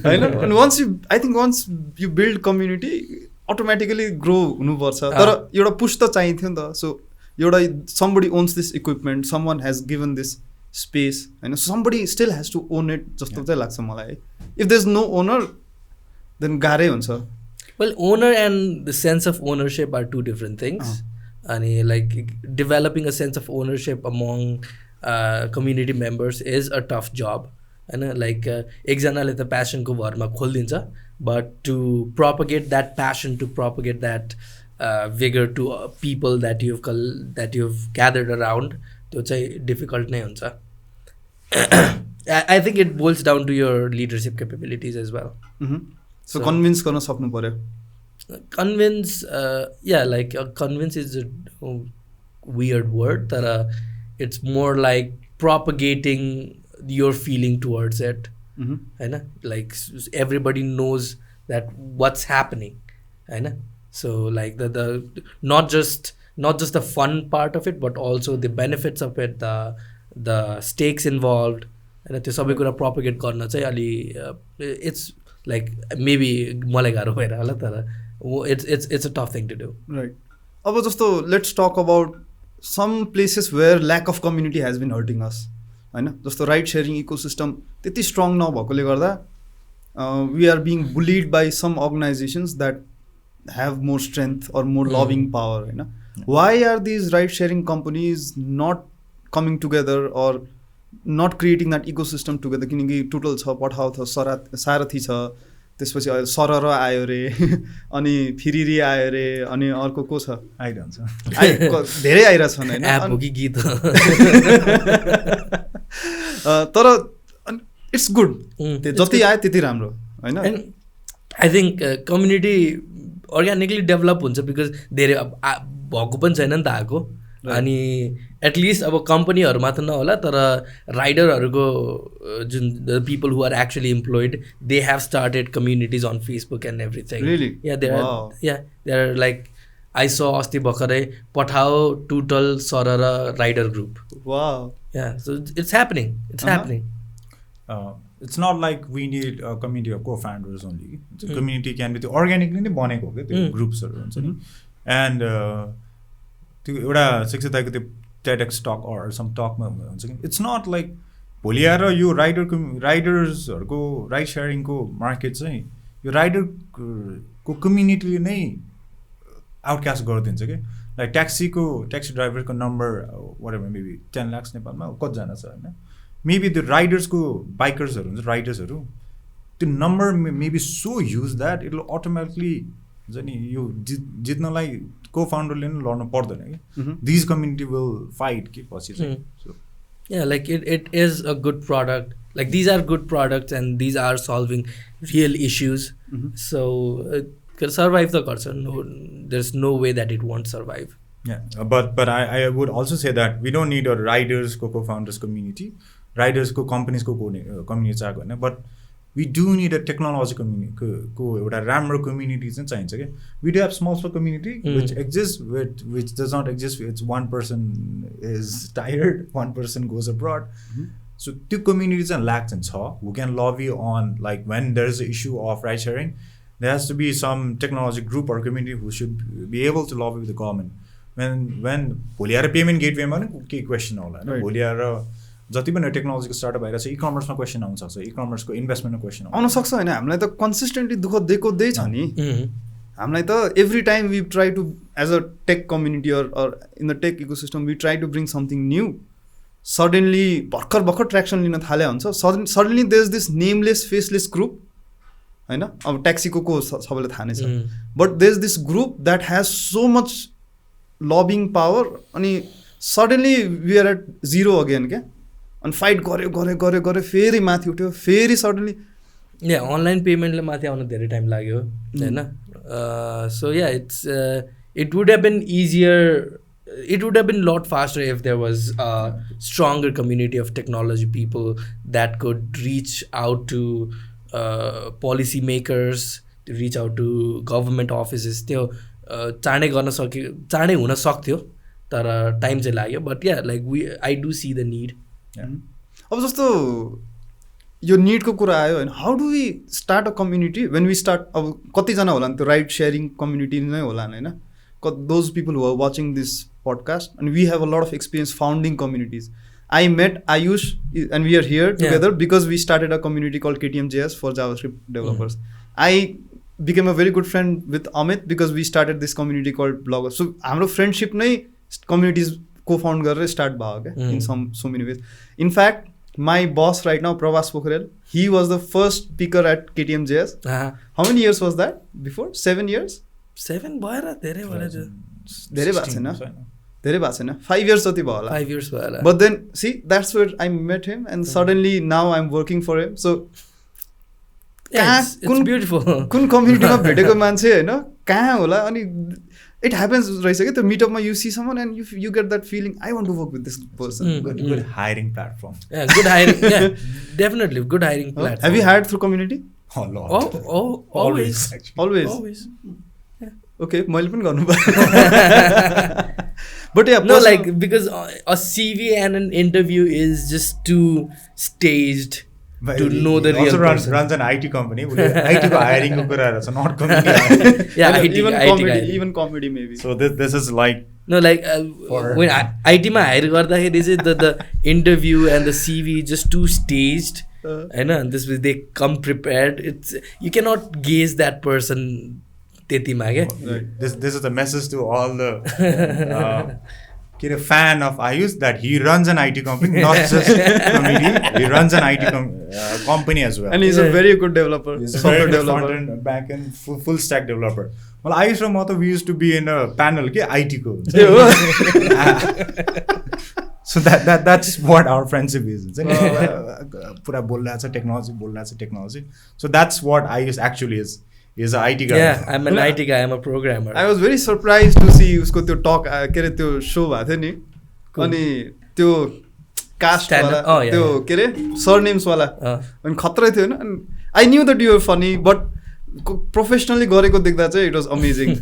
And I think once you build community, automatically grow हुनुपर्छ. तर एउटा पुश त चाहिन्थ्यो नि त. सो एउटा somebody owns this equipment, someone has given this space, and somebody still has to own it जस्तो चाहिँ लाग्छ मलाई. If there's no owner, then गाह्रै हुन्छ. Well, owner and the sense of ownership are two different things. And like developing a sense of ownership among community members is a tough job. And like एकजनाले त passion को भरमा खोलिदिन्छ, but to propagate that passion, to propagate that vigor to people that you've gathered around, त्यो चाहिँ difficult नै हुन्छ. I think it boils down to your leadership capabilities as well. So convince गर्न सक्नु पर्यो. Convince, yeah, like convince is a weird word, but it's more like propagating your feeling towards it. Like everybody knows that what's happening, so like the not just the fun part of it, but also the benefits of it, the stakes involved, and त्यो सबै कुरा propagate गर्न चाहिँ अलि it's like maybe मलाई गाह्रो भएर होला, तर it's a tough thing to do. Right. अब जस्तो let's talk about some places where lack of community has been hurting us. हैन, जस्तो राइड सेयरिङ इकोसिस्टम त्यति स्ट्रङ नभएकोले गर्दा we are being bullied by some organizations that have more strength or more lobbying power. Why are these ride sharing companies not coming together or not creating that ecosystem together? किनकि टुटल छ, पठाउ छ, सारथी छ, त्यसपछि अहिले सरर आयो रे, अनि फिरिरी आयो रे, अनि अर्को को छ आइरहन्छ, धेरै आइरहेछन् हैन. एप हो कि गीत हो. तर इट्स गुड, जति आयो त्यति राम्रो हैन. I think community organically develop हुन्छ बिकज धेरै भएको पनि छैन नि त आएको. अनि एटलिस्ट अब कम्पनीहरू मात्र नहोला, तर राइडरहरूको जुन the people who are actually employed, they have started communities on Facebook and everything. Yeah they are like I saw अस्ति भर्खरै पठाओ टुटल सरर rider group. Yeah, so it's happening. It's happening. It's not like we need a community of co-founders only. The community can be organically नै बनेको हो के त्यो ग्रुप्सहरु हुन्छ नि. And त्यो एउटा शिक्षिताको त्यो TEDx talk or some talk मा हुन्छ कि it's not like भोलि आएर यो राइडर्सहरुको राइड शेयरिङको मार्केट चाहिँ यो राइडरको कम्युनिटीले नै आउटकास्ट गरिदिन्छ के. लाइक ट्याक्सी ड्राइभरको नम्बर whatever maybe 10 lakhs नेपालमा कतिजना छ हैन. मेबी त्यो राइडर्सको बाइकर्सहरु हुन्छ, राइडर्सहरु, त्यो number maybe so huge that it will automatically हुन्छ नि यो जित्नलाई को फाउन्डरले नै लड्नु पर्दैन कि. दिस कम्युनिटी विल फाइट के पछि चाहिँ. So yeah, like it is a good product. Like these are good products and these are solving real issues. So survive त गर्छ. No there is no way that it won't survive. Yeah, but I would also say that we don't need a riders को co-founders community, riders को companies को community चाहिएको होइन, but we do need a technology community को एउटा राम्रो community चाहिँ चाहिन्छ क्या. We do have small community which exists, which does not exist. It's one person is tired, one person goes abroad. So त्यो community चाहिँ lack चाहिँ छ. Who can lobby on, like when there is an issue of ride sharing, there has to be some technology group or community who should be able to lobby with the government. When भोलि आएर payment गेटवेमा नि केही question होला होइन, भोलि आएर जति पनि टेक्नोलोजीको स्टार्टअप भइरहेको छ, इकमर्समा क्वेसन आउन सक्छ, इकमर्सको इन्भेस्टमेन्टमा क्वेसन आउन सक्छ होइन. हामीलाई त कन्सिस्टेन्टली दुःख दिएको छ नि. हामीलाई त every time we try to as a tech community or in the tech ecosystem we try to bring something new. Suddenly भर्खर ट्र्याक्सन लिन थाले हुन्छ. Suddenly there is this nameless faceless group होइन. अब ट्याक्सीको को सबैलाई थाहा नै छ, but there is this group that has so much lobbying power. अनि suddenly we are at zero again क्या. अनि फाइट गऱ्यो फेरि माथि उठ्यो, फेरि सडनली या अनलाइन पेमेन्टले माथि आउन धेरै टाइम लाग्यो होइन. So yeah it would have been easier, it would have been a lot faster if there was a stronger community of technology people that could reach out to policy makers, to reach out to government offices. त्यो चाँडै गर्न सक्यो, चाँडै हुन सक्थ्यो, तर time चाहिँ लाग्यो. But yeah like I do see the need. अब जस्तो यो निडको कुरा आयो होइन, how do we start a community when we start. अब कतिजना होला नि त्यो राइड सेयरिङ कम्युनिटी नै होला होइन. Those people who are watching this podcast, and we have a lot of experience founding communities. I met Aayush and we are here together because we started a community called KTMJS for JavaScript developers. I became a very good friend with Amit because we started this community called Bloggers. So हाम्रो friendship नै communities co-found गरेर start भयो क्या in so many ways. In fact, my boss right now, Pravas Pokhrel, he was the first speaker at KTMJS. How many years was that before? 7 years? 7 भएर धेरै भयो. धेरै भएको छैन 5 years जति भयो होला. 5 years भयो होला. But then see, that's where I met him and suddenly now I'm working for him. So it's beautiful. कुन कम्युनिटीमा भेटेको मान्छे होइन कहाँ होला. अनि it happens रहेछ कि त्यो मिटअपमा you see someone and you get that feeling, I want to work with this person. Good hiring platform. Yeah, good hiring. Yeah, definitely good hiring platform. Have you hired through community? A lot. Always. Okay, मैले पनि गर्नु पर्यो. But yeah, no, like because a CV and an interview is just too staged to know the real person. Runs an IT company. IT को hiring को कुरा रहेछ, not comedy. Yeah, even comedy maybe. So this is like no, like when IT मा hire गर्दाखेरि चाहिँ the interview and the CV just too staged. And this way they come prepared. You cannot gauge that person. This is a message to all the fan of Aayush that he runs an IT company, not just comedian. He runs an IT company as well. And he's a very good developer. He's a very good front-end, back-end, full stack developer. Well, Aayush and Mata, we used to be in a panel, IT ko. So that's what our friendship is. Pura bolla cha technology. So that's what Aayush actually is. He's an IT guy. Yeah, I'm an IT guy. I'm a programmer. I was very surprised to see उसको त्यो talk के अरे त्यो show भएको थियो नि. अनि त्यो cast वाला त्यो के अरे surnames वाला अनि खतरै थियो हैन. I knew that you were funny, but professionally गरेको देख्दा चाहिँ it was amazing.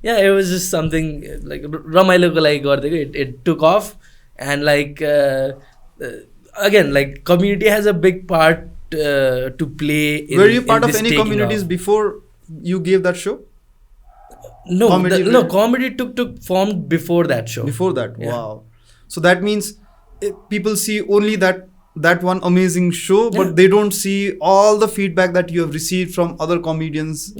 Yeah, it was just something like रमाइलोको लागि गर्दिएको. It took off and like again like community has a big part to play in, were you part in of any communities before you gave that show? No, comedy took form before that show. Before that, yeah. Wow. So that means people see only that one amazing show, but they don't see all the feedback that you have received from other comedians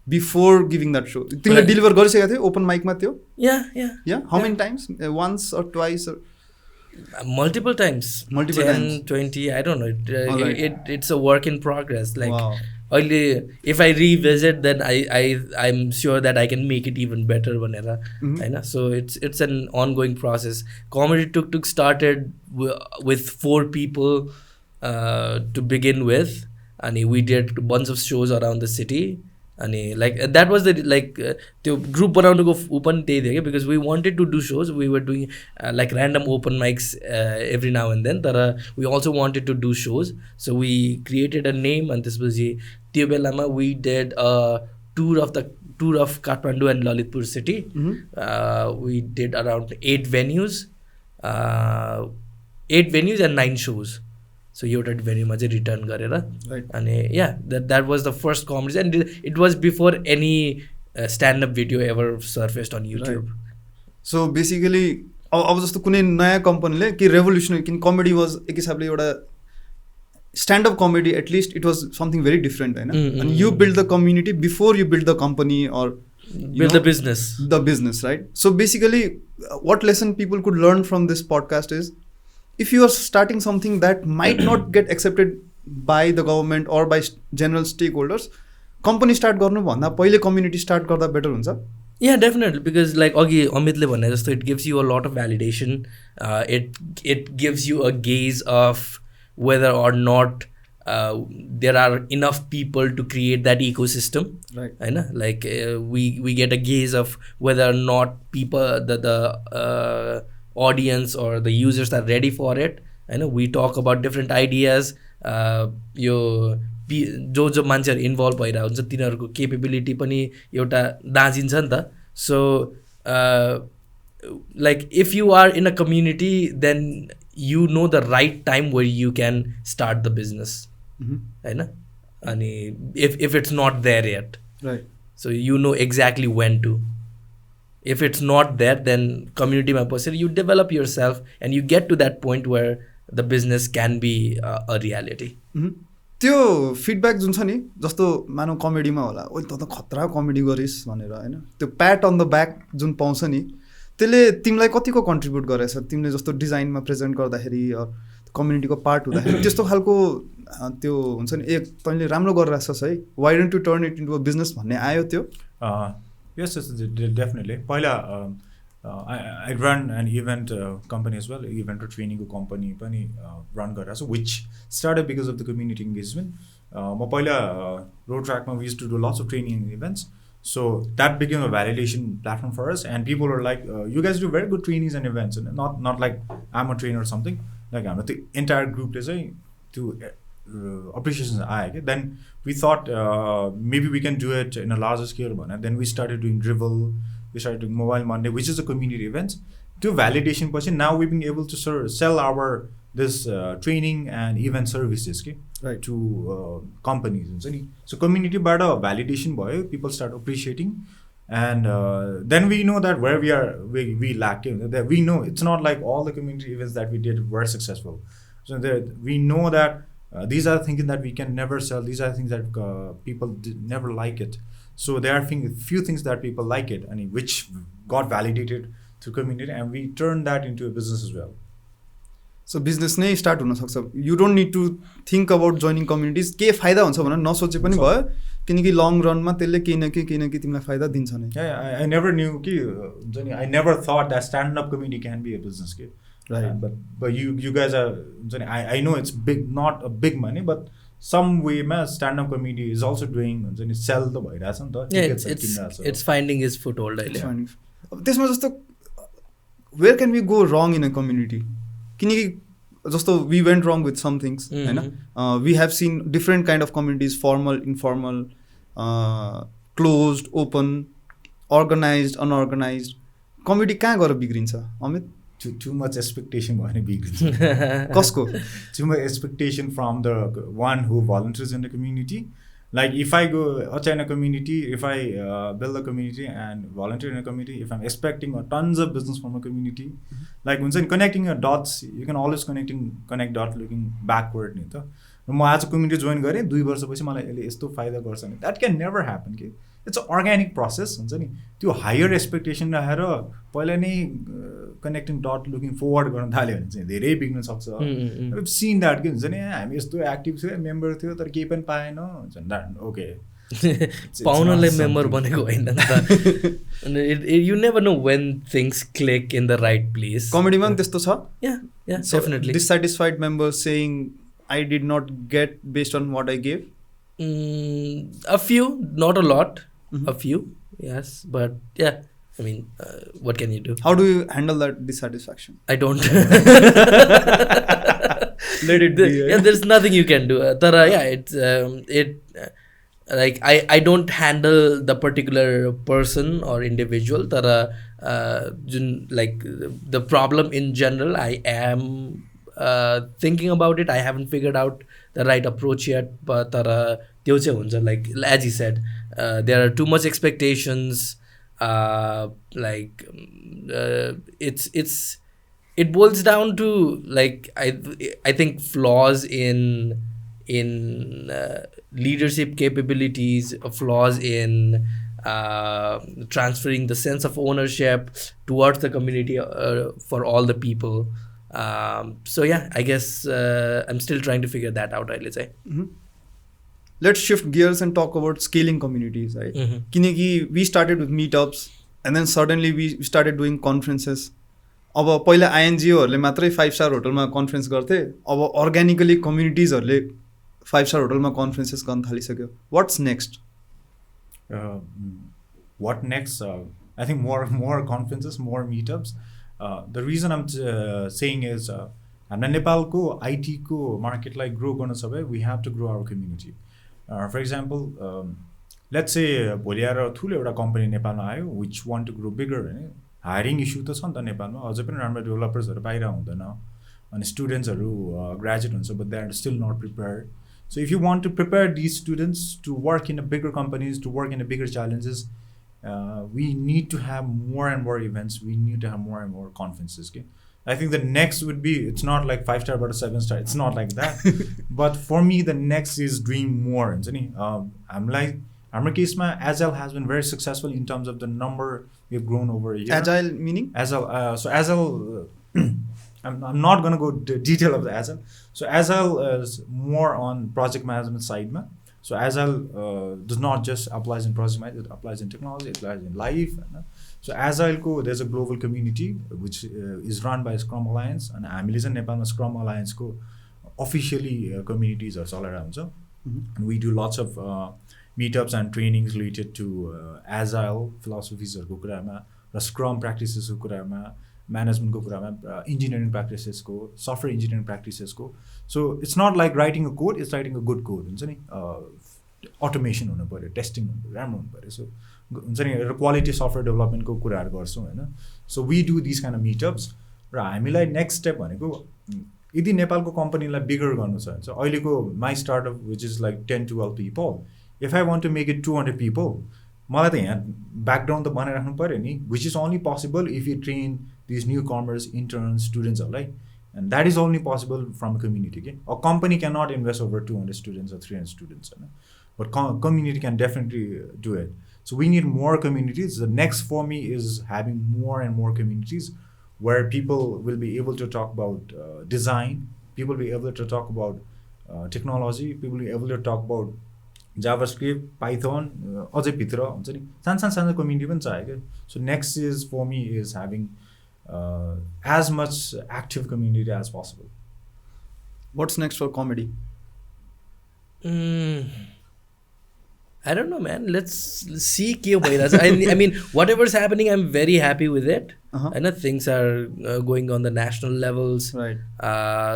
before giving that show. तिमीले deliver गरिसकेको थियो open mic मा त्यो? Yeah. How many times? Once or twice or multiple times. 10, 20, I don't know. It's a work in progress. Like only if I revisit, then I'm sure that I can make it even better whenever. So it's an ongoing process. Comedy Tuk started with 4 people to begin with, and we did a bunch of shows around the city. अनि like that was the like त्यो group बनाउनुको ऊ पनि त्यही थियो क्या because we wanted to do shows we were doing like random open mics every now and then तर we also wanted to do shows so we created a name अनि त्यसपछि त्यो बेलामा we did a tour of Kathmandu and Lalitpur city we did around 8 venues and 9 shows so एउटा भेन्यूमा चाहिँ return गरेर अनि yeah that was the first comedy and it was before any standup video ever surfaced on YouTube so basically अब जस्तो कुनै नयाँ कम्पनीले कि रेभोल्युसनरी किन कमेडी वाज एक हिसाबले एउटा stand up comedy at least it was something very different होइन अनि you build the community before you build the company or build the business, right? So basically what lesson people could learn from this podcast is if you are starting something that might not get accepted by the government or by general stakeholders, company start गर्नु भन्दा पहिले community start गर्दा better हुन्छ. Yeah, definitely, because like अघि अमितले भने जस्तो it gives you a lot of validation. It gives you a gaze of whether or not there are enough people to create that ecosystem, right? I know, like we get a gaze of whether or not people the audience or the users are ready for it. I know we talk about different ideas. यो जो मान्छेहरू involve भइरहेको हुन्छ तिनीहरूको capability पनि एउटा दाँजिन्छ नि त so like if you are in a community then you know the right time where you can start the business होइन अनि if it's not there yet right so you know exactly when to if it's not there then कम्युनिटीमा बसेर you develop yourself and you get to that point where the business can be a reality त्यो feedback जुन छ नि जस्तो मानव कमेडीमा होला ओ त खतरा कमेडी गरिस् भनेर होइन त्यो प्याट अन द ब्याक जुन पाउँछ नि त्यसले तिमीलाई कतिको कन्ट्रिब्युट गरेछ तिमीले जस्तो डिजाइनमा प्रेजेन्ट गर्दाखेरि कम्युनिटीको पार्ट हुँदाखेरि त्यस्तो खालको त्यो हुन्छ नि एक तैँले राम्रो गरिरहेछस् है why don't to turn it into a business भन्ने आयो त्यो यस डेफिनेटली पहिला I run an event company as well, event or training company पनि run गरेर so which started because of the community engagement. म पहिला road track मा we used to do lots of training events, so that became a validation platform for us and people were like you guys do very good trainings and events and not like I'm a trainer or something like हाम्रो त्यो entire group ले चाहिँ त्यो appreciation आयो के then we thought maybe we can do it in a larger scale भनेर then we started doing drivel. We started doing Mobile Monday, which is a community event. To validation person, now we've been able to sell our this training and event services right. to companies. So community bada validation boy, people start appreciating, and then we know that where we lack. That we know it's not like all the community events that we did were successful. So we know that these are things that we can never sell. These are things that people never like it. So there are few things that people like it and which got validated through community and we turned that into a business as well. So business नै start हुन सक्छ you don't need to think about joining communities के फाइदा हुन्छ भनेर नसोचे पनि भयो किनकि लङ रनमा त्यसले केही न केही तिमीलाई फाइदा दिन्छ नै Yeah, I never knew कि हुन्छ नि I never thought that stand up community can be a business के right but you guys are हुन्छ नि I know it's big not a big money but some way ma stand up comedy is also doing हुन्छ नि sell त भइराछ नि त it's finding his foothold अहिले त्यसमा जस्तो where can we go wrong in a community किनकि जस्तो we went wrong with some things हैन we have seen different kind of communities formal informal closed open organized unorganized comedy कहाँ गएर बिग्रिन्छ Amit too much expectation भयो भने बिग्रिन्छ कसको too much expectation from the one who volunteers in the community like if I go outside a community if I build a community and volunteer in a community if I'm expecting tons of business from a community like हुन्छ नि connecting your dots you can always connect dot looking backward नि त म आज community join गरेँ 2 वर्षपछि मलाई यसले यस्तो फाइदा गर्छ नि द्याट क्यान नेभर ह्यापन कि इट्स अ अर्ग्यानिक प्रोसेस हुन्छ नि त्यो हायर एक्सपेक्टेसन राखेर पहिला नै कनेक्टिङ डट लुकिङ फरवर्ड गर्न थाल्यो भने चाहिँ धेरै बिग्न सक्छ सिन द्याट के हुन्छ नि हामी यस्तो एक्टिभ थियो मेम्बर थियो तर केही पनि पाएन हुन्छ द्याट ओके पाउनलाई मेम्बर बनेको होइन नि त you never know when things click in the right place कमेडीमा पनि त्यस्तो छ definitely dissatisfied member saying I did not get based on what I gave. A few, not a lot. A few, yes, but yeah. I mean, what can you do? How do you handle that dissatisfaction? I don't. Let it be. Yeah, there's nothing you can do. Tara, yeah, like I don't handle the particular person or individual. Tara, like the problem in general, I am thinking about it. I haven't figured out the right approach yet. But tara, त्यो चाहिँ हुन्छ, like as you said, there are too much expectations. Like it boils down to like I think flaws in leadership capabilities, flaws in transferring the sense of ownership towards the community for all the people. So yeah, I guess I'm still trying to figure that out, I'll say. Let's shift gears and talk about scaling communities, right? Kineki we started with meetups and then suddenly we started doing conferences. अब पहिला आइएनजिओहरूले मात्रै 5-star होटलमा conference गर्थे, अब organically कम्युनिटिजहरूले 5-star होटलमा conferences गर्न थालिसक्यो. What's next? What next? I think more conferences, more meetups. The reason I'm saying is हाम्रो नेपालको आइटीको मार्केटलाई ग्रो गर्न छ भने we have to grow our community. For example, let's say भोलि आएर ठुलो एउटा कम्पनी नेपालमा आयो which want to grow bigger, हैन, हायरिङ इस्यु त छ नि त नेपालमा, अझै पनि राम्रो डेभलपर्सहरू बाहिर हुँदैन अनि स्टुडेन्ट्सहरू ग्रेजुएट हुन्छ but they are still not prepared. So if you want to prepare these students to work in a bigger companies, to work in a bigger challenges, we need to have more and more events, we need to have more and more conferences. Okay? I think the next would be, it's not like 5-star but a 7-star, it's not like that. But for me, the next is doing more. I'm like, our case, Agile has been very successful in terms of the number we've grown over a year. Agile meaning? Agile, so Agile, I'm not going to go to detail of the Agile. So Agile is more on project management side. So Agile does not just applies in project management, it applies in technology, it applies in life. So Agile, there's a global community which is run by Scrum Alliance, and हामीले चाहिँ नेपालमा Scrum Alliance को officially communities are all around. So and we do lots of meetups and trainings related to Agile philosophies को कुरामा, र Scrum practices को कुरामा, management को कुरामा, engineering practices को, software engineering practices को. So it's not like writing a code, it's writing a good code. हुन्छ नि, automation हुनु पर्यो, testing राम्रो हुनु पर्यो. So हुन्छ नि, क्वालिटी सफ्टवेयर डेभलपमेन्टको कुराहरू गर्छौँ होइन. So we do this kind of meetups. र हामीलाई नेक्स्ट स्टेप भनेको यदि नेपालको कम्पनीलाई बिगर गर्नु छ भने चाहिँ अहिलेको my startup which is like 10-12 people, if I want to make it 200 people, मलाई त यहाँ ब्याकग्राउन्ड त बनाइराख्नु पऱ्यो नि, which is only possible if you train these newcomers interns स्टुडेन्ट्सहरूलाई, and that is only possible from community. के a company can not invest over 200 students or 300 students होइन, but community can definitely do it. So we need more communities. The next for me is having more and more communities where people will be able to talk about design, people will be able to talk about technology, people will be able to talk about JavaScript, Python, अझै भित्र हुन्छ नि, सानो community पनि चाहियो क्या. So next is for me is having as much active community as possible. What's next for comedy? I don't know, man. Let's see. I mean, whatever's happening, I'm very happy with it. I know things are going on the national levels. Right.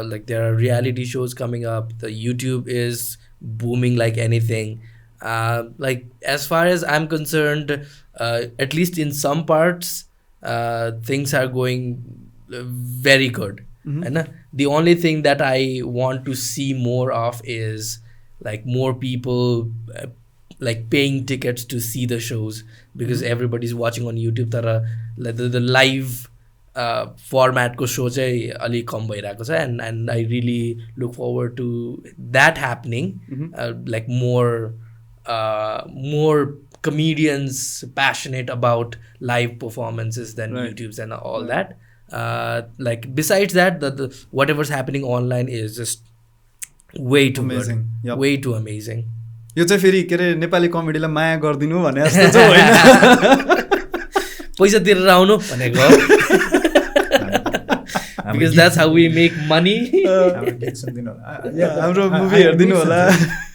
Like there are reality shows coming up. The YouTube is booming like anything. Like as far as I'm concerned, at least in some parts, things are going very good. And the only thing that I want to see more of is like more people like paying tickets to see the shows, because everybody's watching on YouTube. The live format ko show चाहिँ अलि कम भइरहेको छ, and I really look forward to that happening. Like more comedians passionate about live performances than YouTubes and all that. Like besides that, the whatever's happening online is just way too amazing. Good. Way too amazing. यो चाहिँ फेरि के अरे नेपाली कमेडीलाई माया गरिदिनु भने जस्तो चाहिँ होइन, पैसा तिरेर आउनु भनेको, because that's how we make money. हाम्रो मुभी हेरिदिनु होला.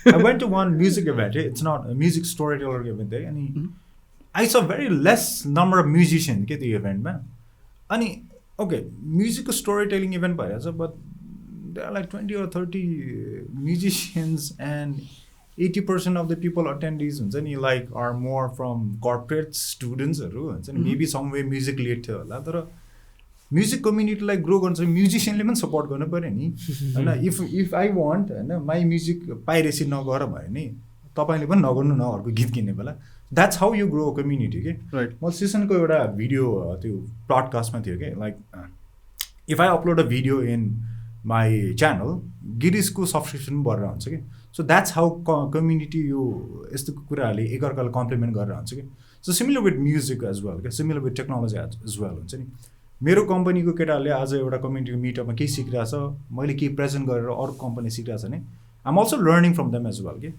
I went to one music event. It's not a music storyteller event. And I saw very less number of musicians at the event. And okay, music storytelling event, but there are like 20 or 30 musicians, and 80% of the people attendees like are more from corporate students, and maybe some way music late. Music community like grow गर्छ म्युजिशियनले पनि support गर्नु पर्यो नि हैन if I want हैन my music piracy नगर भयो नि तपाईले पनि नगर्नु न अर्को गीत किन्ने बेला that's how you grow community के राइट म सेसनको एउटा भिडियो त्यो ब्रडकास्टमा थियो के like if I upload a video in my channel गिरिसको सब्सक्रिप्सन बढेर हुन्छ कि सो द्याट्स हाउ कम्युनिटी यो यस्तो कुराहरूले एकअर्कालाई कम्प्लिमेन्ट गरेर हुन्छ कि so similar with music as well क्या similar with technology as well हुन्छ नि मेरो कम्पनीको केटाहरूले आज एउटा कम्युनिटीको मिटअपमा केही सिकिरहेको छ मैले केही प्रेजेन्ट गरेर अरू कम्पनी सिकिरहेको छ नि I'm also learning from them as well के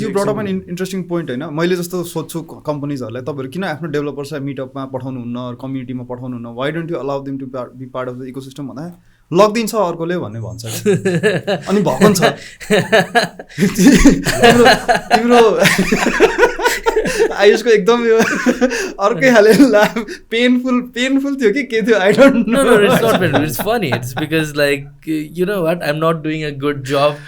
you brought up an interesting point होइन मैले जस्तो सोध्छु कम्पनीजहरूलाई तपाईँहरू किन आफ्नो डेभलपर्सलाई मिटअपमा पठाउनुहुन्न कम्युनिटीमा पठाउनुहुन्न why don't you allow them to be part of the ecosystem भन्दा लगिदिन्छ अर्कोले भन्ने भन्छ अनि भएको छ तिम्रो आयुषको एकदम यो अर्कै खाले पेनफुल थियो कि के थियो I don't no No, it's not painful. It's funny. It's because like you know what? I'm not doing a good job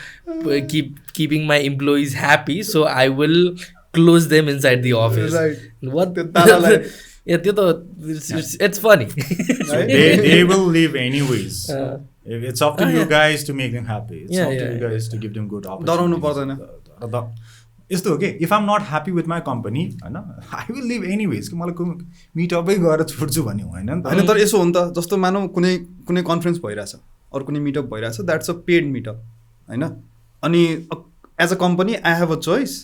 keeping my employees happy, so I will close them inside the office. Right. What? Yeah, it's funny. So they will leave anyways. It's up to you guys to make them happy. It's up to you guys to give them good opportunities. डराउनु पर्दैन यस्तो हो कि if I'm not happy with my company होइन I will leave anyways कि मलाई मिटअपै गएर छोड्छु भन्ने होइन नि त होइन तर यसो हो नि त जस्तो मानौँ कुनै कन्फरेन्स भइरहेछ अरू कुनै मिटअप भइरहेछ द्याट्स अ पेड मिटअप होइन अनि as a company I have a choice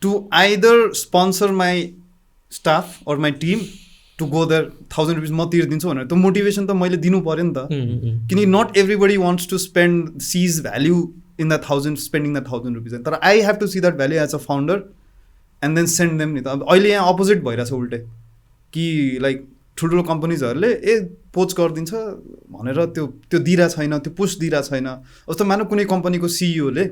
to either sponsor my staff or my team to go there 1000 rupees म तिर्दिन्छु भनेर त्यो मोटिभेसन त मैले दिनु पऱ्यो नि त किनकि not everybody wants to spend सिज value in that 1000 spending that 1000 rupees तर I have to see that value as a founder and then send them नि त अहिले यहाँ अपोजिट भइरहेछ उल्टे कि लाइक ठुल्ठुलो कम्पनीजहरूले पोच गरिदिन्छ भनेर त्यो दिइरहेको छैन त्यो पुस दिइरहेको छैन जस्तो मानव कुनै कम्पनीको सिइओले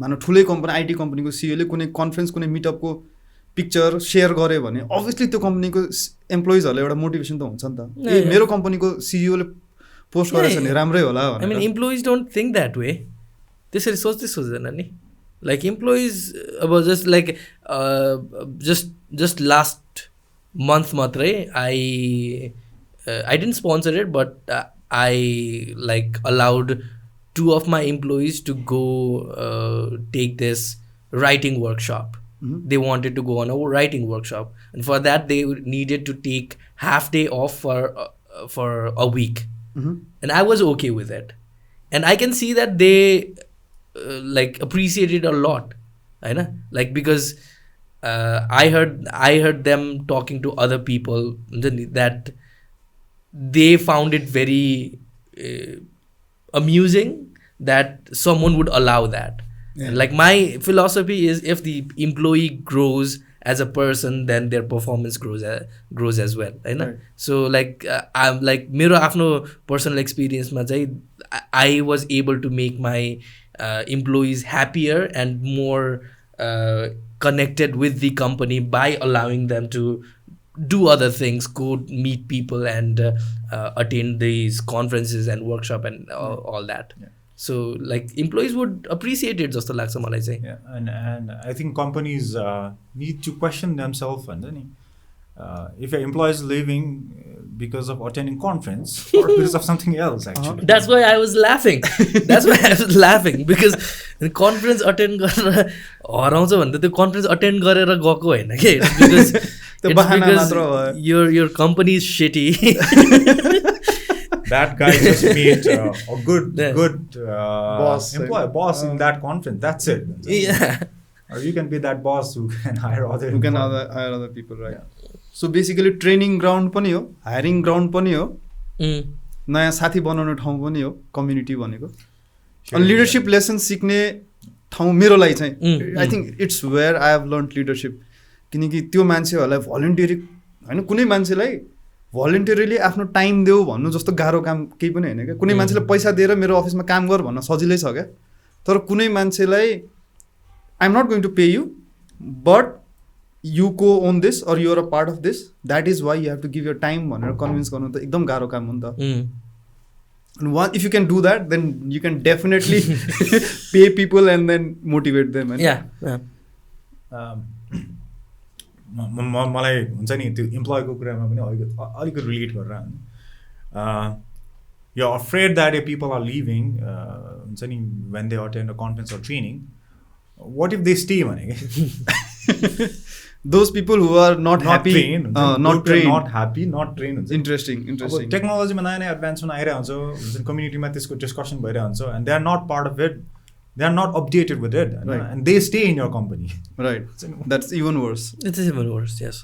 मानव ठुलै कम्पनी आइटी कम्पनीको सिइओले कुनै कन्फरेन्स कुनै मिटअपको पिक्चर सेयर गर्यो भने अभियसली त्यो कम्पनीको इम्प्लोइजहरूलाई एउटा मोटिभेसन त हुन्छ नि त मेरो कम्पनीको सिइओले पोस्ट गरेछ भने राम्रै होला I mean employees don't think that way. त्यसरी सोच्दैन नि लाइक इम्प्लोइज अब just like just last month मात्रै I didn't sponsor it but I like allowed 2 of my employees to go take this writing workshop. They wanted to go on a writing workshop, and for that they needed to take half day off for a week. And I was okay with it, and I can see that they like appreciate it a lot, I know, like because I heard them talking to other people that they found it very amusing that someone would allow that. Like my philosophy is if the employee grows as a person then their performance grows as well, I know. So like I'm like मेरो आफ्नो personal experience ma chai I was able to make my employees happier and more connected with the company by allowing them to do other things, go meet people and attend these conferences and workshop and all that. So like employees would appreciate it just like someone I say. And I think companies need to question themselves and then if your employee is leaving because of attending conference or because of something else actually. That's why I was laughing because the conference attend गरेर हराउँछ भन्दा त्यो conference attend गरेर गएको हैन के because त्यो बहाना मात्र हो your company is shitty. That guy just made a good boss in that conference. That's it. Yeah. Or you can be that boss who can hire other people, right? So basically training ground पनि हो hiring ground पनि हो नयाँ साथी बनाउने ठाउँ पनि हो कम्युनिटी भनेको अनि लिडरसिप लेसन सिक्ने ठाउँ मेरो लागि चाहिँ I think it's where I have learn leadership किनकि त्यो मान्छेहरूलाई भलन्टियरी होइन कुनै मान्छेलाई भलन्टियरली आफ्नो टाइम देऊ भन्नु जस्तो गाह्रो काम केही पनि होइन क्या कुनै मान्छेले पैसा दिएर मेरो अफिसमा काम गर भन्न सजिलै छ क्या तर कुनै मान्छेलाई I'm not going to pay you but you co-own this or you're a part of this that is why you have to give your time भनेर कन्भिन्स गर्नु त एकदम गाह्रो काम हो नि त. And if you can do that, then you can definitely pay people and then motivate them. मलाई हुन्छ नि त्यो इम्प्लोयको कुरामा पनि अलिकति रिलेट गरेर you are afraid that a people are leaving हुन्छ नि when they attend a conference or training what if they stay भने कि those people who are not happy, not trained, not happy, not trained. Interesting. टेक्नोलोजीमा नयाँ नयाँ advancement आइरहेको हुन्छ कम्युनिटीमा त्यसको डिस्कसन भइरहेको हुन्छ and they are not part of it, they are not updated with it, and they stay in your company. Right. That's even worse. It is even worse, yes.